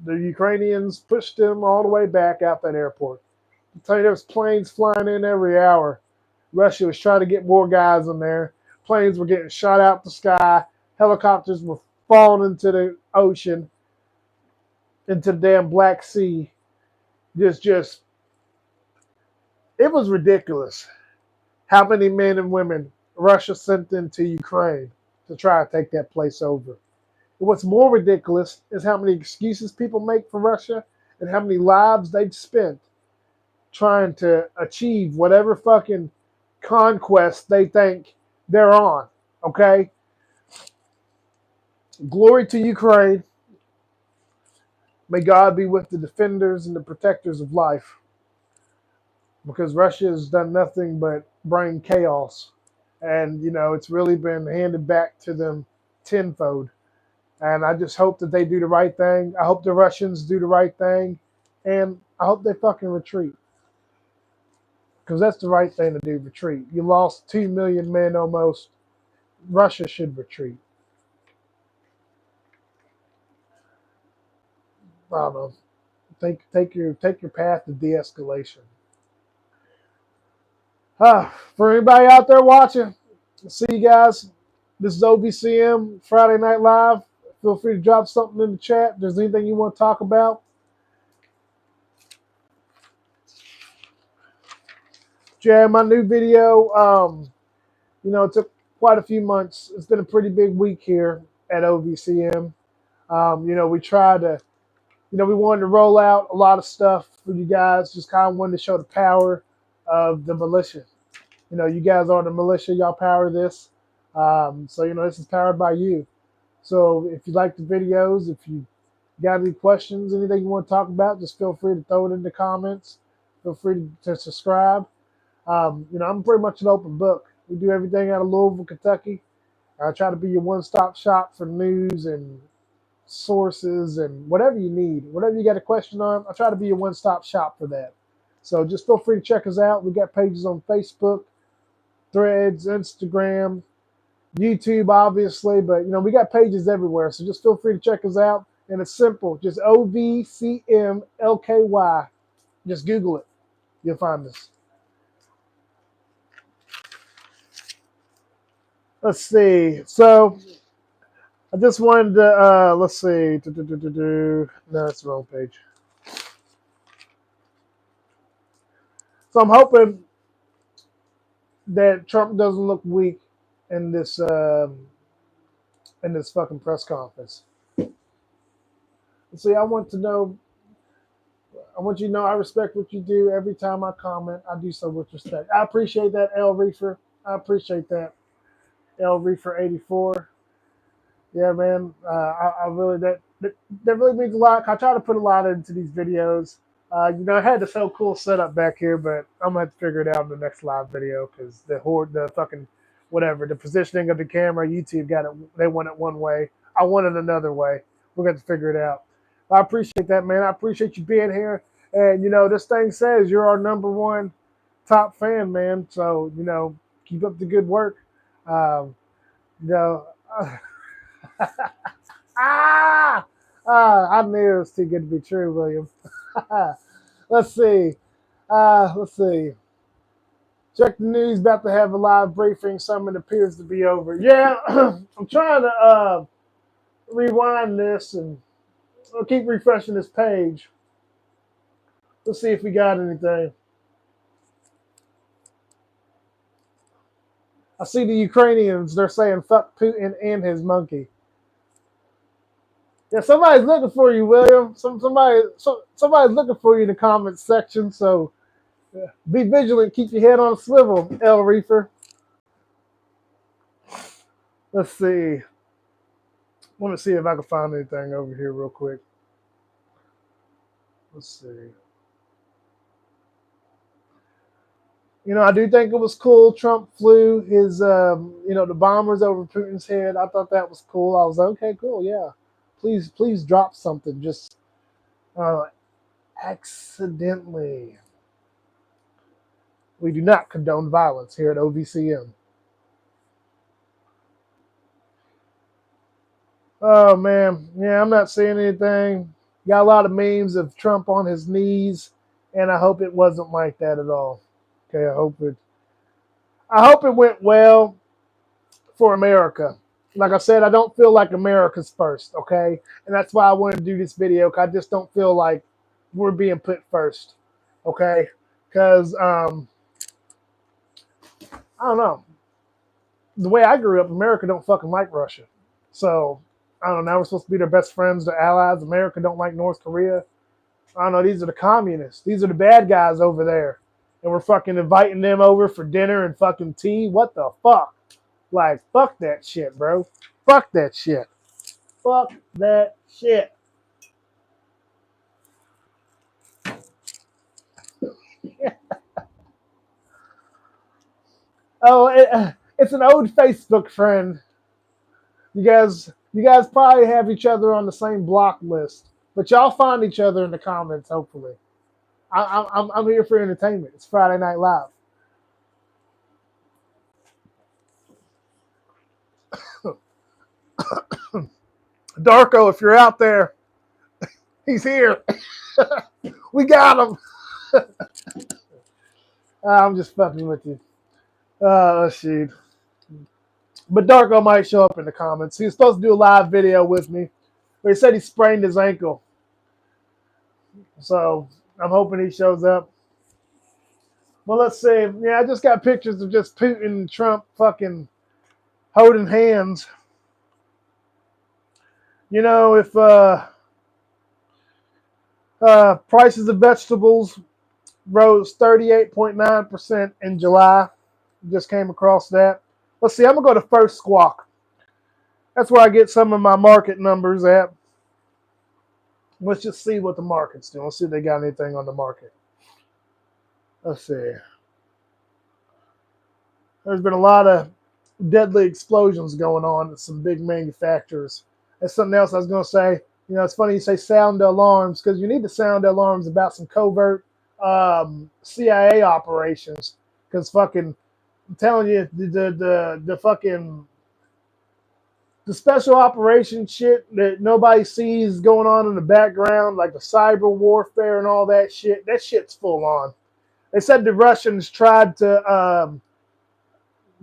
The Ukrainians pushed them all the way back out that airport. I tell you, there was planes flying in every hour. Russia was trying to get more guys in there. Planes were getting shot out the sky. Helicopters were falling into the ocean, into the damn Black Sea. Just it was ridiculous how many men and women Russia sent into Ukraine to try to take that place over. What's more ridiculous is how many excuses people make for Russia and how many lives they've spent trying to achieve whatever fucking conquest they think they're on. Okay? Glory to Ukraine. May God be with the defenders and the protectors of life. Because Russia has done nothing but bring chaos. And, it's really been handed back to them tenfold. And I just hope that they do the right thing. I hope the Russians do the right thing. And I hope they fucking retreat. Because that's the right thing to do, retreat. You lost 2 million men almost. Russia should retreat. I don't know. Take your path to de-escalation. For anybody out there watching, see you guys. This is OBCM Friday Night Live. Feel free to drop something in the chat. If there's anything you want to talk about. Yeah, my new video, it took quite a few months. It's been a pretty big week here at OVCM. We tried to, we wanted to roll out a lot of stuff for you guys. Just kind of wanted to show the power of the militia. You guys are the militia. Y'all power this. So this is powered by you. So if you like the videos, if you got any questions, anything you want to talk about, just feel free to throw it in the comments. Feel free to subscribe. I'm pretty much an open book. We do everything out of Louisville, Kentucky. I try to be your one-stop shop for news and sources and whatever you need. Whatever you got a question on, I try to be your one-stop shop for that. So just feel free to check us out. We got pages on Facebook, Threads, Instagram, YouTube, obviously, but we got pages everywhere. So just feel free to check us out. And it's simple, just OVCM-LKY. Just Google it. You'll find us. Let's see. So I just wanted to, let's see. No, that's the wrong page. So I'm hoping that Trump doesn't look weak in this fucking press conference. See, I want you to know I respect what you do. Every time I comment, I do so with respect. I appreciate that, L Reefer. I appreciate that, L Reefer 84. Yeah, man. I really that really means a lot. I try to put a lot into these videos. I had this whole cool setup back here, but I'm gonna have to figure it out in the next live video because the fucking whatever, the positioning of the camera, YouTube got it. They want it one way. I want it another way. We're gonna have to figure it out. I appreciate that, man. I appreciate you being here. And this thing says you're our number one top fan, man. So keep up the good work. Um, you know. I knew it was too good to be true, William. Let's see. Let's see. Check the news. About to have a live briefing. Something appears to be over. Yeah, I'm trying to rewind this and I'll keep refreshing this page. Let's see if we got anything. I see the Ukrainians. They're saying fuck Putin and his monkey. Yeah, somebody's looking for you, William. Somebody's looking for you in the comments section. So be vigilant. Keep your head on a swivel, L Reefer. Let's see. I want to see if I can find anything over here real quick. Let's see. I do think it was cool. Trump flew his, the bombers over Putin's head. I thought that was cool. I was like, okay, cool, yeah. Please drop something. Just accidentally. We do not condone violence here at OVCM. Oh, man. Yeah, I'm not seeing anything. Got a lot of memes of Trump on his knees, and I hope it wasn't like that at all. Okay, I hope it went well for America. Like I said, I don't feel like America's first, okay? And that's why I wanted to do this video, because I just don't feel like we're being put first, okay? Because, I don't know. The way I grew up, America don't fucking like Russia. So, I don't know, now we're supposed to be their best friends, their allies. America don't like North Korea. I don't know, these are the communists. These are the bad guys over there. And we're fucking inviting them over for dinner and fucking tea. What the fuck? Like, fuck that shit, bro. Fuck that shit. Fuck that shit. Oh, it's an old Facebook friend. You guys probably have each other on the same block list, but y'all find each other in the comments. Hopefully, I'm here for entertainment. It's Friday Night Live. Darko, if you're out there, he's here. We got him. I'm just fucking with you. Shoot. But Darko might show up in the comments. He was supposed to do a live video with me, but he said he sprained his ankle. So I'm hoping he shows up. Well, let's see. Yeah, I just got pictures of just Putin and Trump fucking holding hands. If prices of vegetables rose 38.9% in July. Just came across that. Let's see. I'm going to go to First Squawk. That's where I get some of my market numbers at. Let's just see what the market's doing. Let's see if they got anything on the market. Let's see. There's been a lot of deadly explosions going on at some big manufacturers. That's something else I was going to say. You know, it's funny you say sound the alarms because you need to sound the alarms about some covert CIA operations. Because fucking, I'm telling you, the fucking the special operation shit that nobody sees going on in the background, like the cyber warfare and all that shit. That shit's full on. They said the Russians tried to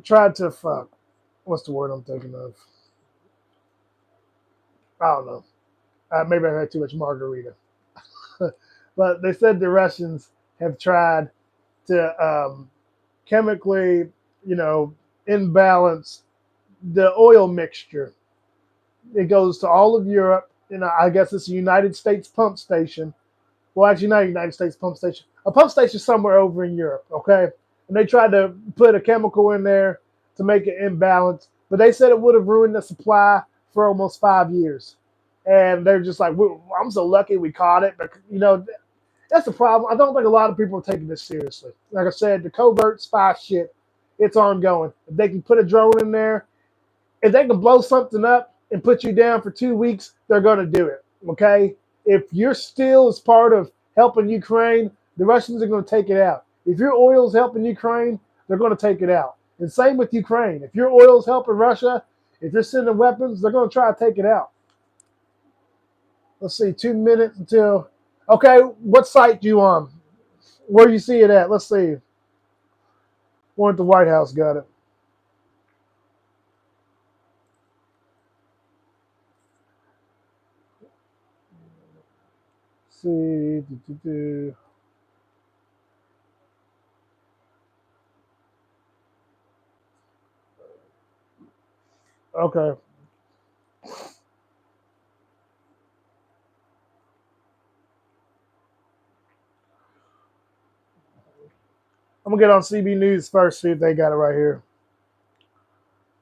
fuck. What's the word I'm thinking of? I don't know. Maybe I had too much margarita. But they said the Russians have tried to chemically, you know, imbalance the oil mixture. It goes to all of Europe. You know, I guess it's a United States pump station. Well, actually, not a United States pump station. A pump station somewhere over in Europe, okay? And they tried to put a chemical in there to make it imbalance, but they said it would have ruined the supply for almost 5 years. And they're just like, I'm so lucky we caught it. But, you know, that's the problem. I don't think a lot of people are taking this seriously. Like I said, the covert spy shit, it's ongoing. If they can put a drone in there, if they can blow something up and put you down for 2 weeks, they're going to do it, okay? If your steel is part of helping Ukraine, the Russians are going to take it out. If your oil is helping Ukraine, they're going to take it out. And same with Ukraine. If your oil is helping Russia, if you're sending weapons, they're going to try to take it out. Let's see, 2 minutes until. Okay, what site do you on? Where you see it at? Let's see. One at the White House got it. Let's see. Okay. I'm going to get on CB News first, see if they got it right here.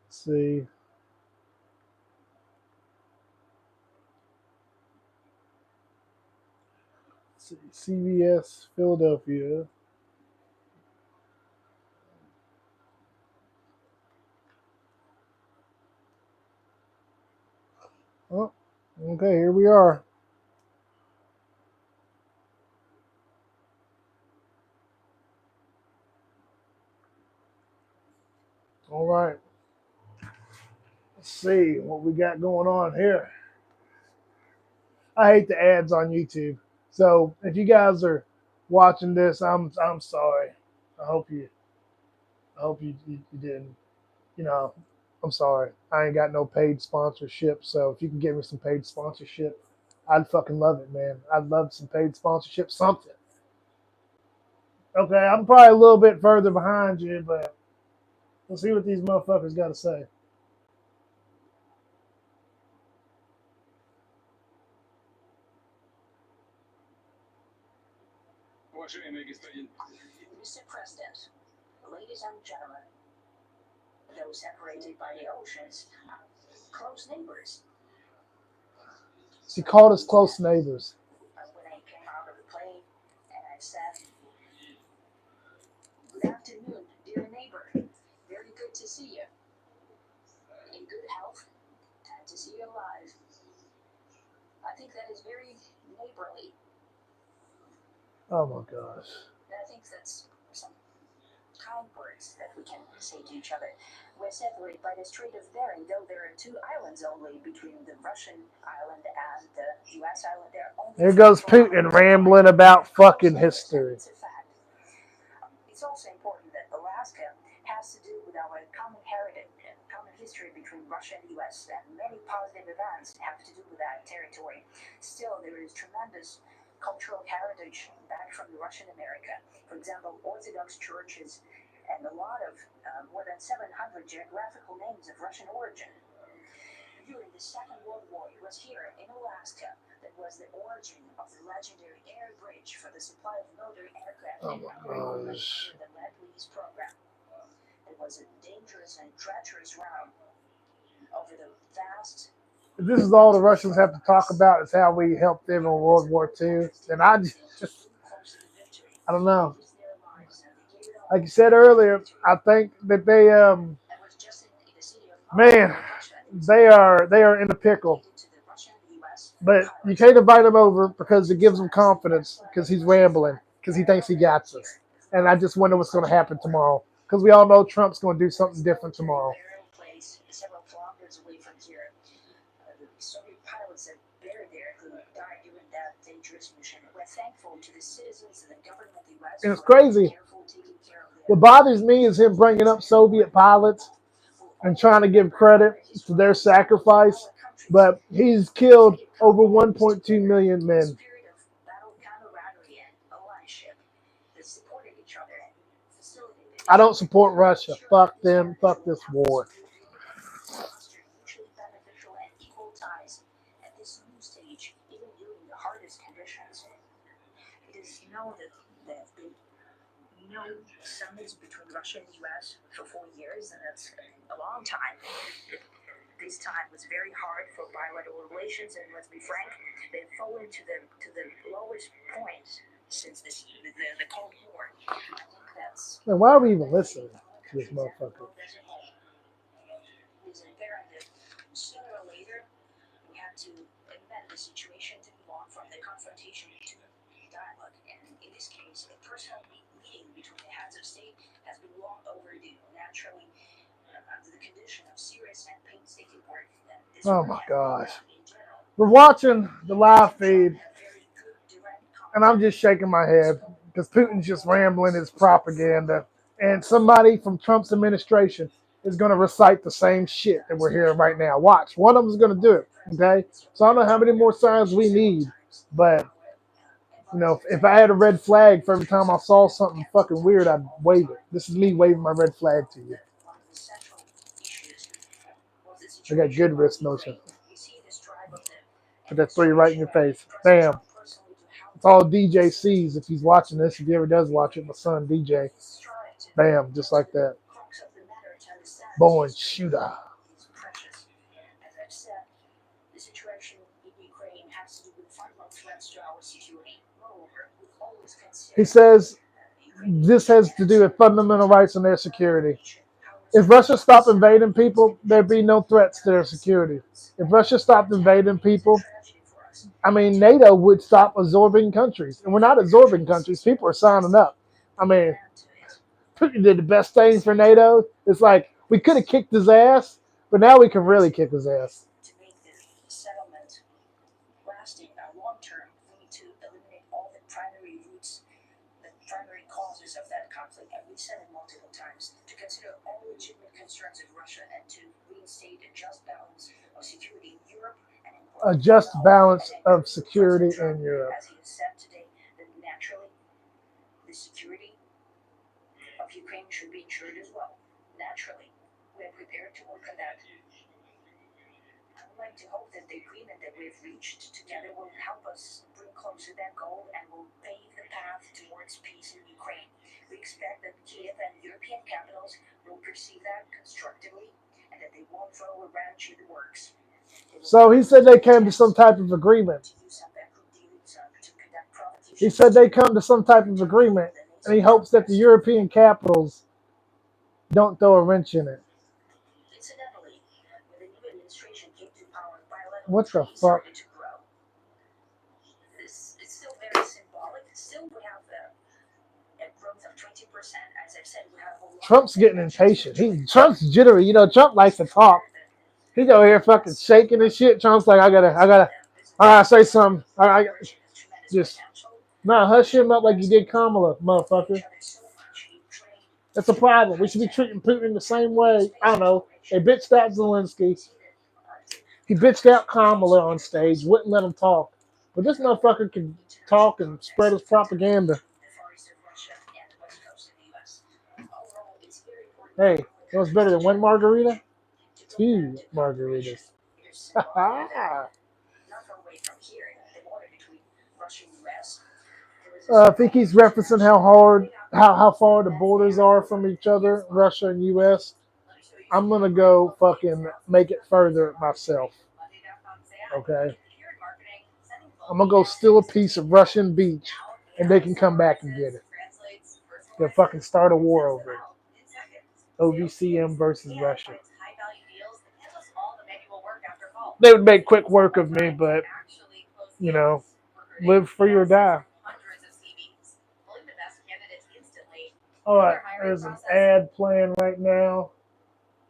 Let's see. CBS Philadelphia. Oh, okay, here we are. All right. Let's see what we got going on here. I hate the ads on YouTube. So if you guys are watching this, I'm sorry. I hope you didn't. You know, I'm sorry. I ain't got no paid sponsorship. So if you can give me some paid sponsorship, I'd fucking love it, man. I'd love some paid sponsorship, something. Okay, I'm probably a little bit further behind you, but we'll see what these motherfuckers got to say. Mr. President, ladies and gentlemen, those separated by the oceans, close neighbors. She called us close neighbors. When I came out of the plane and I said, "Good afternoon, dear neighbor. Very good to see you. In good health and to see you alive." I think that is very neighborly. Oh my gosh. I think that's some kind words that we can say to each other. We're separated by the Strait of Bering, though there are 2 islands only between the Russian island and the U.S. island. There are only Here goes Putin rambling about fucking history. It's a fact. It's also important that Alaska has to do with our common heritage and common history between Russia and the U.S. and many positive events have to do with that territory. Still, there is tremendous cultural heritage back from the Russian America. For example, Orthodox churches and a lot of more than 700 geographical names of Russian origin. During the Second World War, it was here in Alaska that was the origin of the legendary air bridge for the supply of military aircraft Oh my gosh. the Lead-Lease program. It was a dangerous and treacherous route over the vast. If this is all the Russians have to talk about is how we helped them in World War II, then I don't know. Like you said earlier, I think that they and was just in the city of man, Russia. they are in a pickle. To the Russian US But you pilots can't invite him over because it gives him confidence because he's rambling because he thinks he got us. And I just wonder what's going to happen tomorrow because we all know Trump's going to do something different tomorrow. burial place several kilometers away from here. The Soviet pilots that buried there who died during that dangerous mission. We're thankful to the citizens and the government of the US And it's for being crazy. careful taking care of What their bothers me is him bringing up Soviet pilots and trying to give credit to their sacrifice, but he's killed over 1.2 million men. spirit of battle camaraderie and allyship that supported each other and facilitated I don't support Russia. Fuck them. Fuck this war. foster mutually beneficial and equal ties at this new stage, even during the hardest conditions. It is known that there have been no summits between Russia and the US for 4 years, and that's a long time. This time was very hard for bilateral relations, and let's be frank, they've fallen to the lowest point since the Cold War. I think that's And why are we even listening to this motherfucker? It is imperative sooner or later we have to amend the situation to move on from the confrontation to dialogue. And in this case, a personal meeting between the heads of state has been long overdue. Naturally, under the condition of serious and painstaking work, that this Oh work my has been gosh. done in general. We're watching the live feed, A very good direct and I'm just shaking my head because Putin's just rambling his propaganda. And somebody from Trump's administration is going to recite the same shit that we're hearing right now. Watch. One of them is going to do it. Okay? So I don't know how many more signs we need, but if I had a red flag for every time I saw something fucking weird, I'd wave it. This is me waving my red flag to you. one of the central issues was the I got situation good of wrist Ukraine. motion. We see this drive of Put the that three right in your face. President Bam. Trump personally to help It's all DJ sees if he's watching this. If he ever does watch it, my son DJ. strive to Bam. Just like that. crux of the matter to understand Born shooter. is precious. As I've said, the situation in Ukraine has to do with fundamental threats to our security. Moreover, we always consider He says this has to do with fundamental rights and their security. If Russia stopped invading people, there'd be no threats to their security. If Russia stopped invading people, I mean, NATO would stop absorbing countries. And we're not absorbing countries. People are signing up. I mean, Putin did the best thing for NATO. It's like we could have kicked his ass, but now we can really kick his ass. to make the settlement lasting long term, we need to eliminate all the primary roots, the primary causes of that conflict. And we've said it multiple times to consider all legitimate concerns of Russia and to reinstate a just balance of security in Europe and in A just balance of security in Europe. As he has said today, that naturally the security of Ukraine should be ensured as well. Naturally, we are prepared to work on that. I would like to hope that the agreement that we've reached together will help us bring closer that goal and will pave the path towards peace in Ukraine. We expect that Kiev and European capitals will perceive that constructively and that they won't throw a wrench in the works. So he said they came to some type of agreement. He said they come to some type of agreement, and he hopes that the European capitals don't throw a wrench in it. Incidentally, when the new administration came to power, bilateral What the trade fuck? started to grow. It's still very symbolic. Still, we have a growth of 20%. As I've said, we have a lot Trump's getting impatient. Trump's jittery. Trump likes to talk. He's over here fucking shaking and shit. Trump's like, I gotta say something. Just hush him up like you did Kamala, motherfucker. That's a problem. We should be treating Putin the same way. I don't know. They bitched out Zelensky. He bitched out Kamala on stage, wouldn't let him talk. But this motherfucker can talk and spread his propaganda. Hey, you know what's better than one margarita? 2 margaritas. If he keeps referencing how far the borders are from each other, Russia and U.S., I'm gonna go fucking make it further myself. Okay, I'm gonna go steal a piece of Russian beach, and they can come back and get it. They'll fucking start a war over it. OVCM versus Russia. They would make quick work of me, but you know, live free or die. All right, there's an ad playing right now.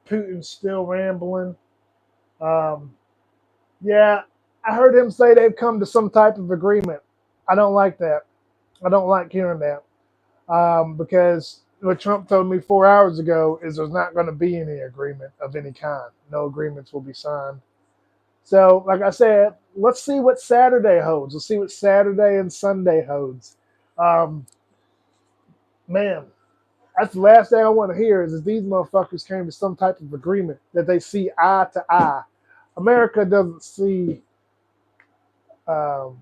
Putin's still rambling. Um, yeah, I heard him say they've come to some type of agreement. I don't like that. I don't like hearing that because what Trump told me 4 hours ago is there's not going to be any agreement of any kind. No agreements will be signed. So, like I said, let's see what Saturday holds. Let's see what Saturday and Sunday holds. Um, man, that's the last thing I want to hear is that these motherfuckers came to some type of agreement that they see eye to eye. America doesn't see um,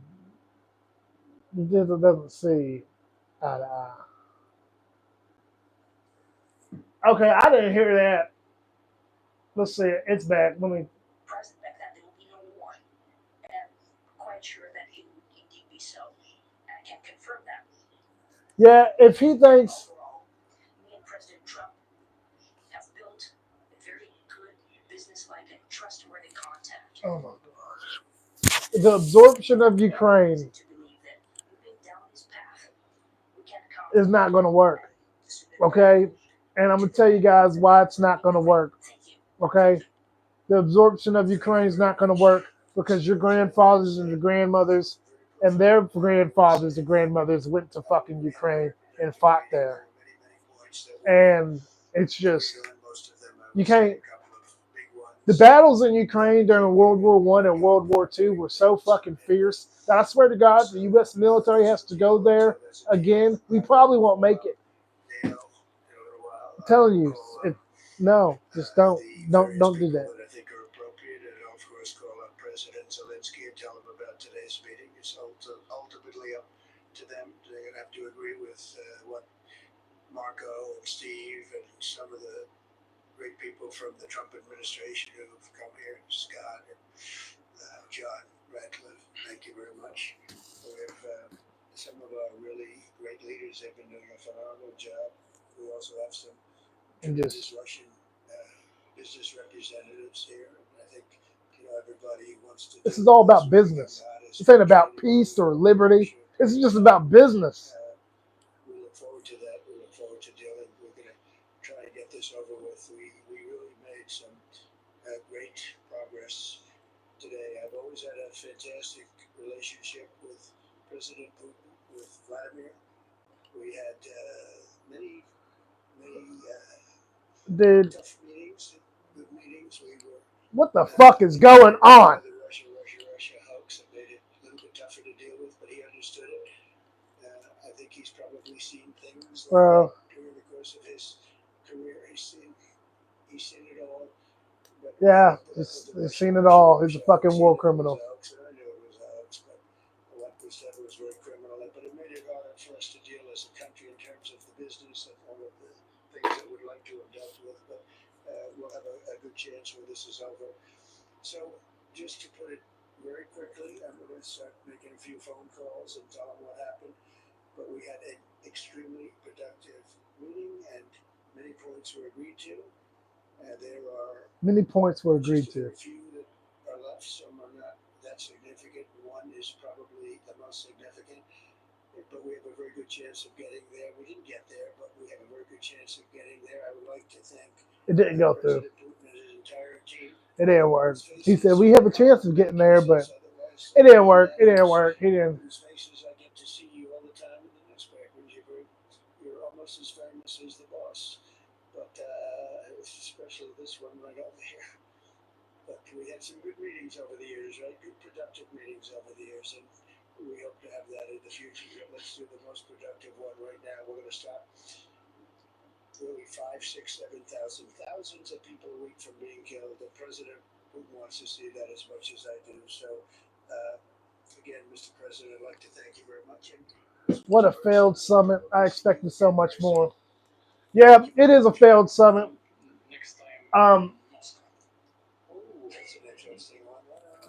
doesn't see eye to eye. Okay, I didn't hear that. Let's see. It's back. Let me. Present back then, there will be no war. And I'm quite sure that it would indeed be so. I can confirm that. Yeah, if he thinks. Overall, me and President Trump have built a very good business-like and trustworthy contact. Oh my gosh. The absorption of Ukraine To believe that moving down this path, we can come. is not going to work. Okay? And I'm going to tell you guys why it's not going to work. Thank you. Okay? The absorption of Ukraine is not going to work because your grandfathers and your grandmothers and their grandfathers and grandmothers went to fucking Ukraine and fought there. And it's just, you can't. The battles in Ukraine during World War I and World War II were so fucking fierce that I swear to God, the U.S. military has to go there again. We probably won't make it. I'm telling you, no, just don't do that. I think are appropriate, and of course call up President Zelensky and tell him about today's meeting. It's ultimately up to them. They're going to have to agree with what Marco and Steve and some of the great people from the Trump administration who've come here, Scott and John Ratcliffe. Thank you very much. We have some of our really great leaders. They've been doing a phenomenal job. We also have some tremendous Russian business representatives here. And I think everybody wants to. This is all about business. This ain't about peace or liberty. This is just about business. We look forward to that. We look forward to dealing. We're going to try and get this over with. We really made some great progress today. I've always had a fantastic relationship with President Putin, with Vladimir. We had many Dude, tough meetings, good meetings. We were. What the fuck is going on? The Russia hoax that made it a little bit tougher to deal with, but he understood it. I think he's probably seen things like during the course of his career. He's seen it all. But yeah, he's seen it all. He's a fucking war criminal. I knew it was a hoax, but what we said was very criminal. But it made it harder for us to deal as a country in terms of the business and all of the things that we'd like to have dealt with. But we'll have a good chance when this is over. So just to put it very quickly, I'm going to start making a few phone calls and tell them what happened. But we had an extremely productive meeting, and many points were agreed to. There are many points were agreed to. A few that are left, some are not that significant. One is probably the most significant, but we have a very good chance of getting there. We didn't get there, but we have a very good chance of getting there. I would like to thank it didn't go through. President Putin and his entire team. It didn't work. He said we have a chance of getting there, but it didn't work. It didn't work. He didn't. Whose faces I get to see you all the time in the newspapers. You're almost as famous as the boss, but especially this one right over here. But we had some good meetings over the years, right? Good productive meetings over the years, and we hope to have that in the future. Let's do the most productive one right now. We're going to stop really 5, 6, 7,000, thousands of people a week from being killed. The president wants to see that as much as I do. So, again, Mr. President, I'd like to thank you very much. What a failed summit. I expected so much more. Yeah, it is a failed summit.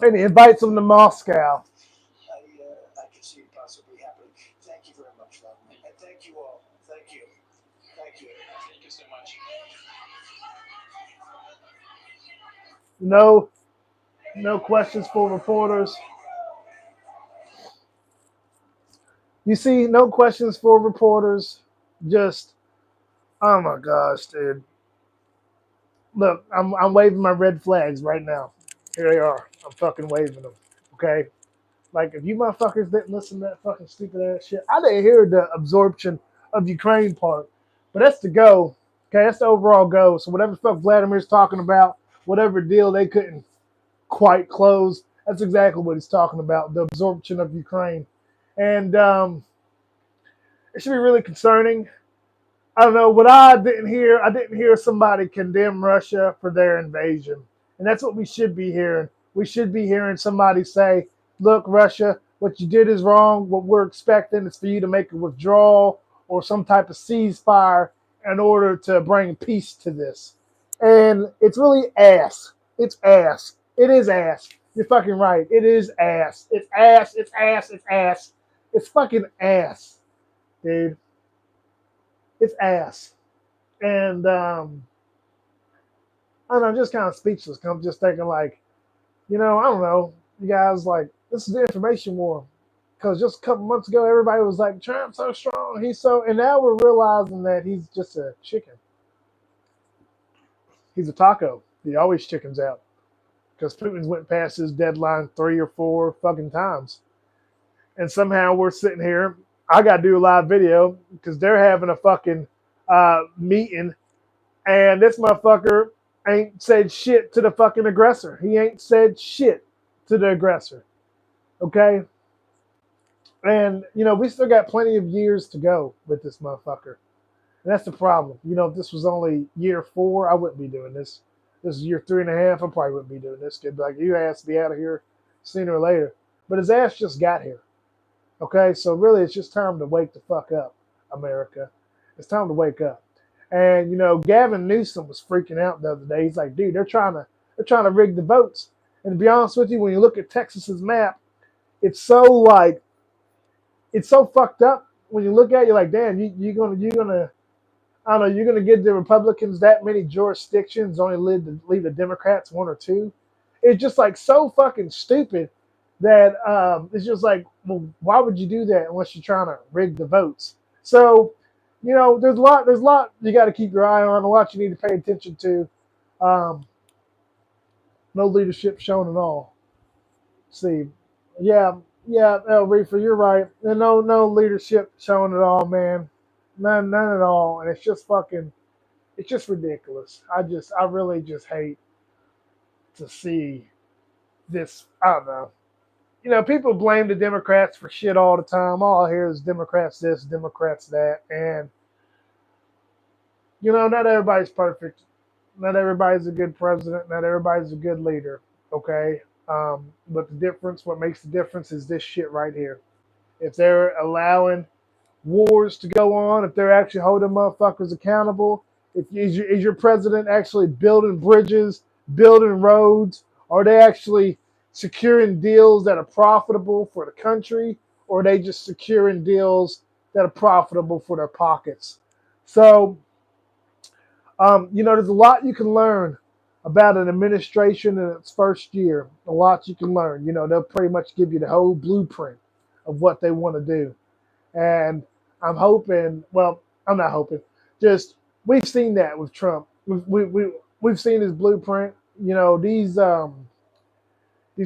And he invites him to Moscow. I can see it possibly happening. Thank you very much, Vladimir. And thank you all. Thank you. No, no questions for reporters. You see, no questions for reporters. Just, oh my gosh, dude. Look, I'm waving my red flags right now. Here they are. I'm fucking waving them. Okay. Like, if you motherfuckers didn't listen to that fucking stupid ass shit, I didn't hear the absorption of Ukraine part, but that's the go. Okay, that's the overall go. So whatever the fuck Vladimir's talking about, whatever deal they couldn't quite close, that's exactly what he's talking about, the absorption of Ukraine. And it should be really concerning. I don't know what I didn't hear. I didn't hear somebody condemn Russia for their invasion, and that's what we should be hearing. We should be hearing somebody say, "Look, Russia, what you did is wrong. What we're expecting is for you to make a withdrawal or some type of ceasefire in order to bring peace to this." And it's really ass. It's ass. It is ass. You're fucking right. It is ass. It's ass. It's ass. It's ass. It's fucking ass, dude. It's ass. And I don't know, I'm just kind of speechless. I'm just thinking, like, I don't know, you guys, like, this is the information war. Because just a couple months ago, everybody was like, Trump's so strong, and now we're realizing that he's just a chicken. He's a taco. He always chickens out. Because Putin's went past his deadline 3 or 4 fucking times. And somehow we're sitting here. I got to do a live video because they're having a fucking meeting. And this motherfucker ain't said shit to the fucking aggressor. He ain't said shit to the aggressor. Okay? And, we still got plenty of years to go with this motherfucker. And that's the problem. If this was only year 4, I wouldn't be doing this. This is year 3.5, I probably wouldn't be doing this. Kid, like, your ass be out of here sooner or later. But his ass just got here. Okay? So really, it's just time to wake the fuck up, America. It's time to wake up. And Gavin Newsom was freaking out the other day. He's like, dude, they're trying to rig the votes. And to be honest with you, when you look at Texas's map, it's so fucked up. When you look at it, you're like, damn, you're gonna I don't know, you're gonna give the Republicans that many jurisdictions, only leave the Democrats 1 or 2. It's just like so fucking stupid that it's just like, well, why would you do that unless you're trying to rig the votes? So there's a lot you got to keep your eye on, a lot you need to pay attention to. No leadership shown at all. See, yeah, Reefer, you're right. And no leadership shown at all, man. None at all. And it's just ridiculous. I really just hate to see this. I don't know. People blame the Democrats for shit all the time. All I hear is Democrats this, Democrats that, and not everybody's perfect. Not everybody's a good president. Not everybody's a good leader. Okay. But what makes the difference is this shit right here. If they're allowing wars to go on, if they're actually holding motherfuckers accountable, is your president actually building bridges, building roads? Are they actually securing deals that are profitable for the country? Or are they just securing deals that are profitable for their pockets? So, there's a lot you can learn about an administration in its first year. A lot you can learn. They'll pretty much give you the whole blueprint of what they want to do. And I'm hoping, well, I'm not hoping, just we've seen that with Trump. We've seen his blueprint. These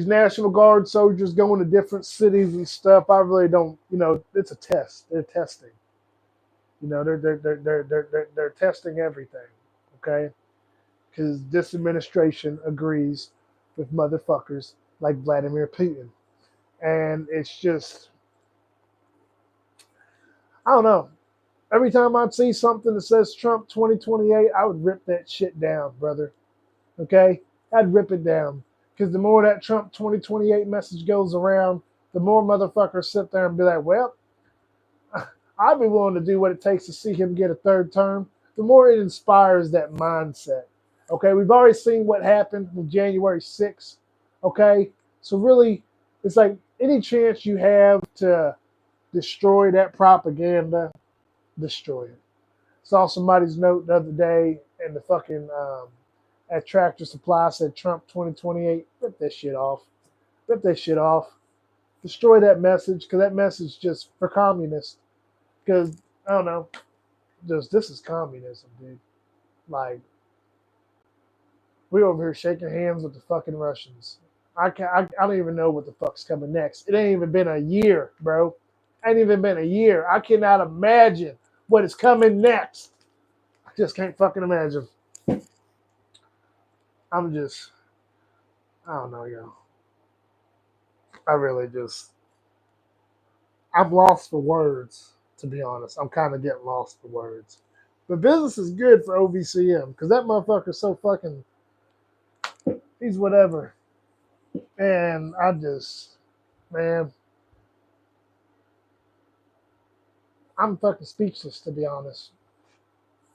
National Guard soldiers going to different cities and stuff. I really don't, it's a test. They're testing. They're testing everything. Okay, because this administration agrees with motherfuckers like Vladimir Putin, and it's just, I don't know. Every time I'd see something that says Trump 2028, I would rip that shit down, brother. Okay, I'd rip it down because the more that Trump 2028 message goes around, the more motherfuckers sit there and be like, well, I'd be willing to do what it takes to see him get a 3rd term. The more it inspires that mindset. Okay, we've already seen what happened on January 6th. Okay, so really, it's like any chance you have to destroy that propaganda, destroy it. Saw somebody's note the other day in the fucking at Tractor Supply said Trump 2028. Rip that shit off. Rip that shit off. Destroy that message because that message just for communists. Because I don't know, just this is communism, dude. Like we over here shaking hands with the fucking Russians. I don't even know what the fuck's coming next. It ain't even been a year, bro. Ain't even been a year. I cannot imagine what is coming next. I just can't fucking imagine. I'm just, I don't know, yo. I really just, I'm lost for words, to be honest. I'm kind of getting lost for words. But business is good for OVCM because that motherfucker's so fucking, he's whatever. And I just, man, I'm fucking speechless, to be honest.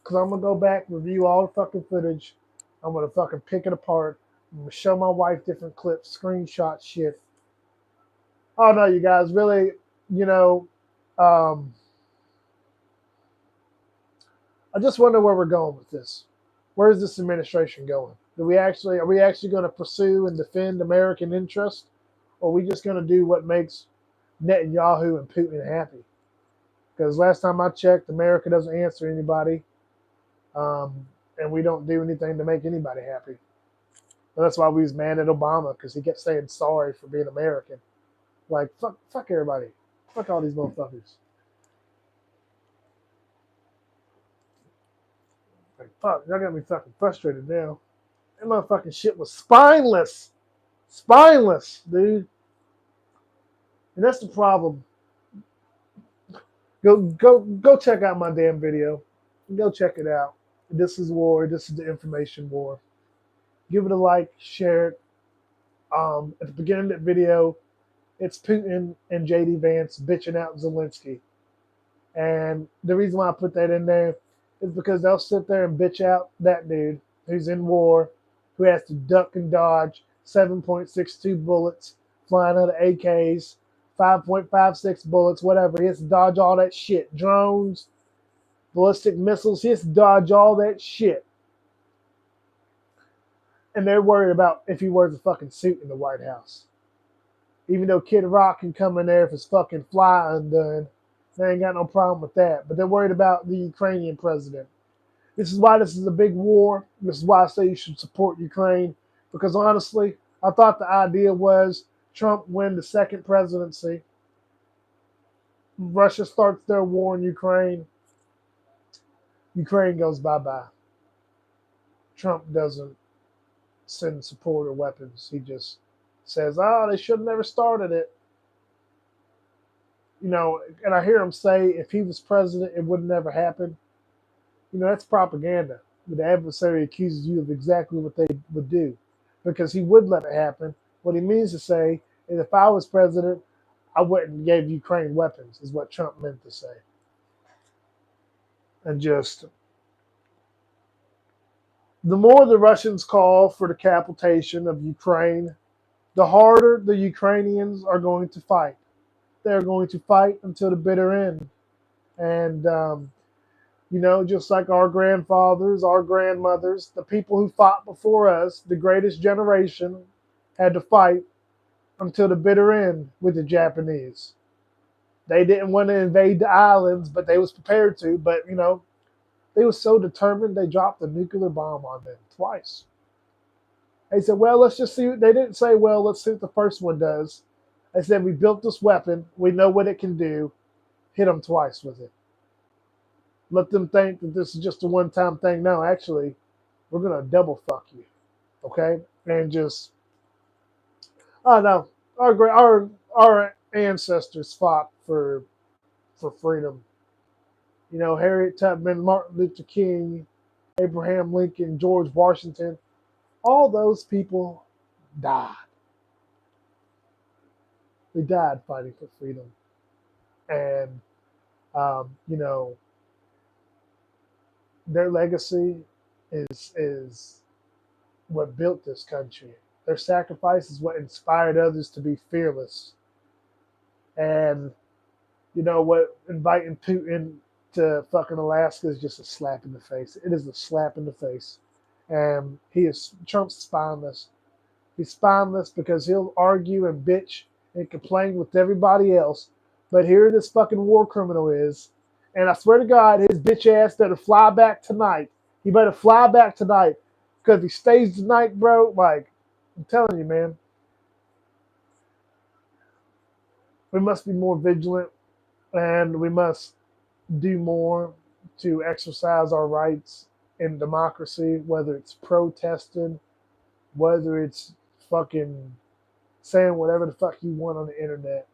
Because I'm going to go back, review all the fucking footage. I'm going to fucking pick it apart. I'm going to show my wife different clips, screenshot shit. Oh, no, you guys, really, you know, um, I just wonder where we're going with this. Where is this administration going? Are we actually going to pursue and defend American interest? Or are we just going to do what makes Netanyahu and Putin happy? Because last time I checked, America doesn't answer anybody. And we don't do anything to make anybody happy. And that's why we was mad at Obama, because he kept saying sorry for being American. Like, fuck everybody. Fuck all these motherfuckers. Like, fuck, y'all got me fucking frustrated now. That motherfucking shit was spineless. Spineless, dude. And that's the problem. Go check out my damn video. Go check it out. This is war. This is the information war. Give it a like, share it. At the beginning of that video, it's Putin and JD Vance bitching out Zelensky. And the reason why I put that in there is because they'll sit there and bitch out that dude who's in war, who has to duck and dodge 7.62 bullets flying out of AKs, 5.56 bullets, whatever. He has to dodge all that shit. Drones, ballistic missiles, he has to dodge all that shit. And they're worried about if he wears a fucking suit in the White House. Even though Kid Rock can come in there if his fucking fly undone, they ain't got no problem with that. But they're worried about the Ukrainian president. This is why this is a big war. This is why I say you should support Ukraine. Because honestly, I thought the idea was Trump win the second presidency. Russia starts their war in Ukraine. Ukraine goes bye-bye. Trump doesn't send support or weapons. He just says, oh, they should have never started it. You know, and I hear him say if he was president, it would never happen. You know, that's propaganda. The adversary accuses you of exactly what they would do because he would let it happen. What he means to say is if I was president, I wouldn't give Ukraine weapons, is what Trump meant to say. And just the more the Russians call for the capitation of Ukraine, the harder the Ukrainians are going to fight. They're going to fight until the bitter end. And, you know, just like our grandfathers, our grandmothers, the people who fought before us, the greatest generation, had to fight until the bitter end with the Japanese. They didn't want to invade the islands, but they was prepared to. But, you know, they were so determined they dropped a nuclear bomb on them twice. They said, well, let's just see. They didn't say, well, let's see what the first one does. They said, we built this weapon. We know what it can do. Hit them twice with it. Let them think that this is just a one-time thing. No, actually, we're going to double fuck you. Okay? And just, oh, no. Our ancestors fought for freedom. You know, Harriet Tubman, Martin Luther King, Abraham Lincoln, George Washington, all those people died. They died fighting for freedom. And, you know, their legacy is what built this country. Their sacrifice is what inspired others to be fearless. And, you know, what inviting Putin to fucking Alaska is just a slap in the face. It is a slap in the face. And Trump's spineless. He's spineless because he'll argue and bitch and complain with everybody else. But here this fucking war criminal is. And I swear to God, his bitch ass better fly back tonight. He better fly back tonight. Because if he stays tonight, bro, like, I'm telling you, man, we must be more vigilant and we must do more to exercise our rights in democracy, whether it's protesting, whether it's fucking saying whatever the fuck you want on the internet.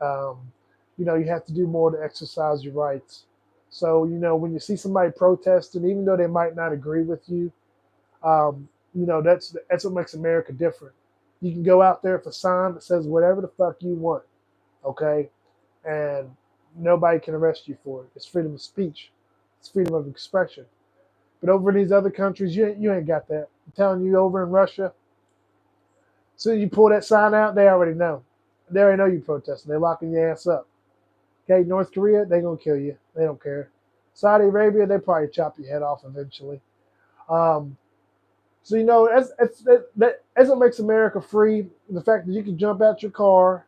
Um, you have to do more to exercise your rights. So, when you see somebody protesting, even though they might not agree with you, that's what makes America different. You can go out there with a sign that says whatever the fuck you want, okay? And nobody can arrest you for it. It's freedom of speech. It's freedom of expression. But over in these other countries, you ain't got that. I'm telling you, over in Russia, as soon as you pull that sign out, they already know. They already know you protesting. They're locking your ass up. Okay, North Korea, they're going to kill you. They don't care. Saudi Arabia, they probably chop your head off eventually. So, as what makes America free, the fact that you can jump out your car,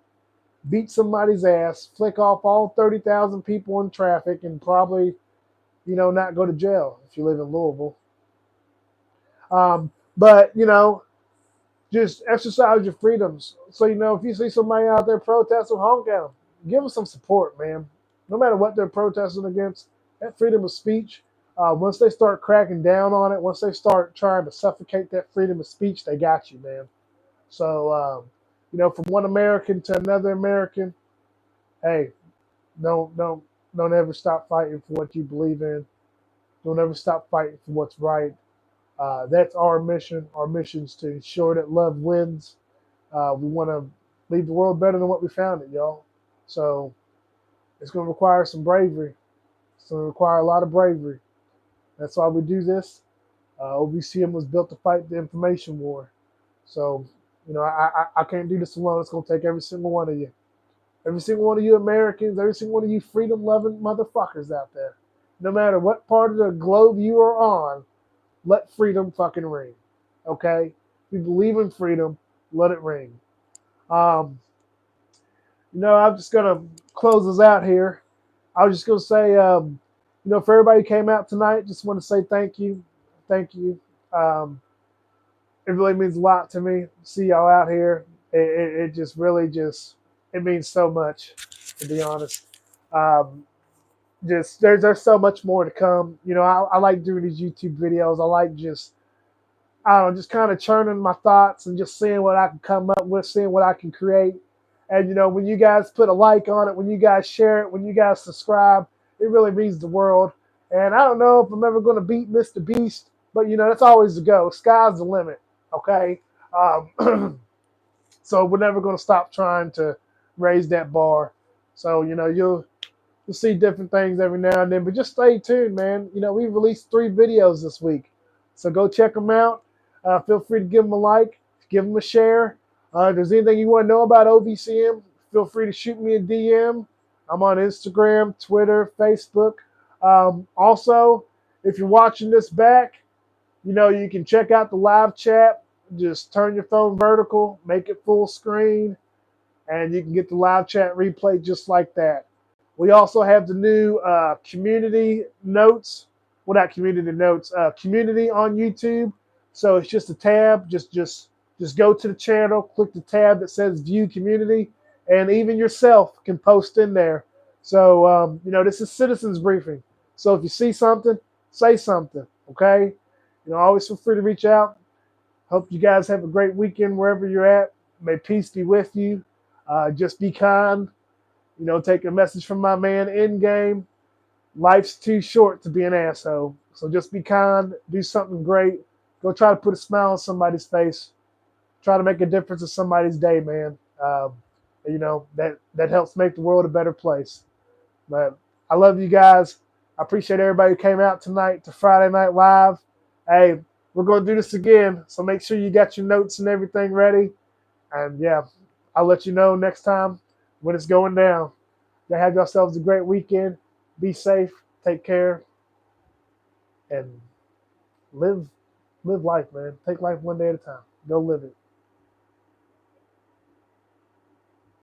beat somebody's ass, flick off all 30,000 people in traffic, and probably, not go to jail if you live in Louisville. But, just exercise your freedoms. So, if you see somebody out there protesting, honk at them. Give them some support, man. No matter what they're protesting against, that freedom of speech, once they start cracking down on it, once they start trying to suffocate that freedom of speech, they got you, man. So, from one American to another American, hey, don't ever stop fighting for what you believe in. Don't ever stop fighting for what's right. That's our mission. Our mission is to ensure that love wins. We want to leave the world better than what we found it, y'all. So it's going to require some bravery. It's going to require a lot of bravery. That's why we do this. OVCM was built to fight the information war. So, I can't do this alone. It's going to take every single one of you. Every single one of you Americans, every single one of you freedom-loving motherfuckers out there. No matter what part of the globe you are on, let freedom fucking ring. Okay? If you believe in freedom, let it ring. I'm just going to close this out here. I was just going to say, for everybody who came out tonight, just want to say thank you. Thank you. It really means a lot to me to see y'all out here. It just really it means so much, to be honest. There's so much more to come. I like doing these YouTube videos. I like just kind of churning my thoughts and just seeing what I can come up with, seeing what I can create. And, when you guys put a like on it, when you guys share it, when you guys subscribe, it really means the world. And I don't know if I'm ever going to beat Mr. Beast, but, that's always the go. Sky's the limit, okay? So we're never going to stop trying to raise that bar. So, you'll see different things every now and then, but just stay tuned, man. We released 3 videos this week. So go check them out. Feel free to give them a like, give them a share. If there's anything you want to know about OVCM, feel free to shoot me a DM. I'm on Instagram, Twitter, Facebook. Also, if you're watching this back, you can check out the live chat. Just turn your phone vertical, make it full screen, and you can get the live chat replay just like that. We also have the new community notes. Well, not community notes. Community on YouTube. So it's just a tab. Just go to the channel, click the tab that says View Community, and even yourself can post in there. So this is Citizens Briefing. So if you see something, say something. Okay. Always feel free to reach out. Hope you guys have a great weekend wherever you're at. May peace be with you. Just be kind. Take a message from my man Endgame. Life's too short to be an asshole. So just be kind. Do something great. Go try to put a smile on somebody's face. Try to make a difference in somebody's day, man. That helps make the world a better place. But I love you guys. I appreciate everybody who came out tonight to Friday Night Live. Hey, we're going to do this again. So make sure you got your notes and everything ready. And yeah, I'll let you know next time when it's going down. Y'all have yourselves a great weekend. Be safe. Take care. And live live life, man. Take life one day at a time. Go live it.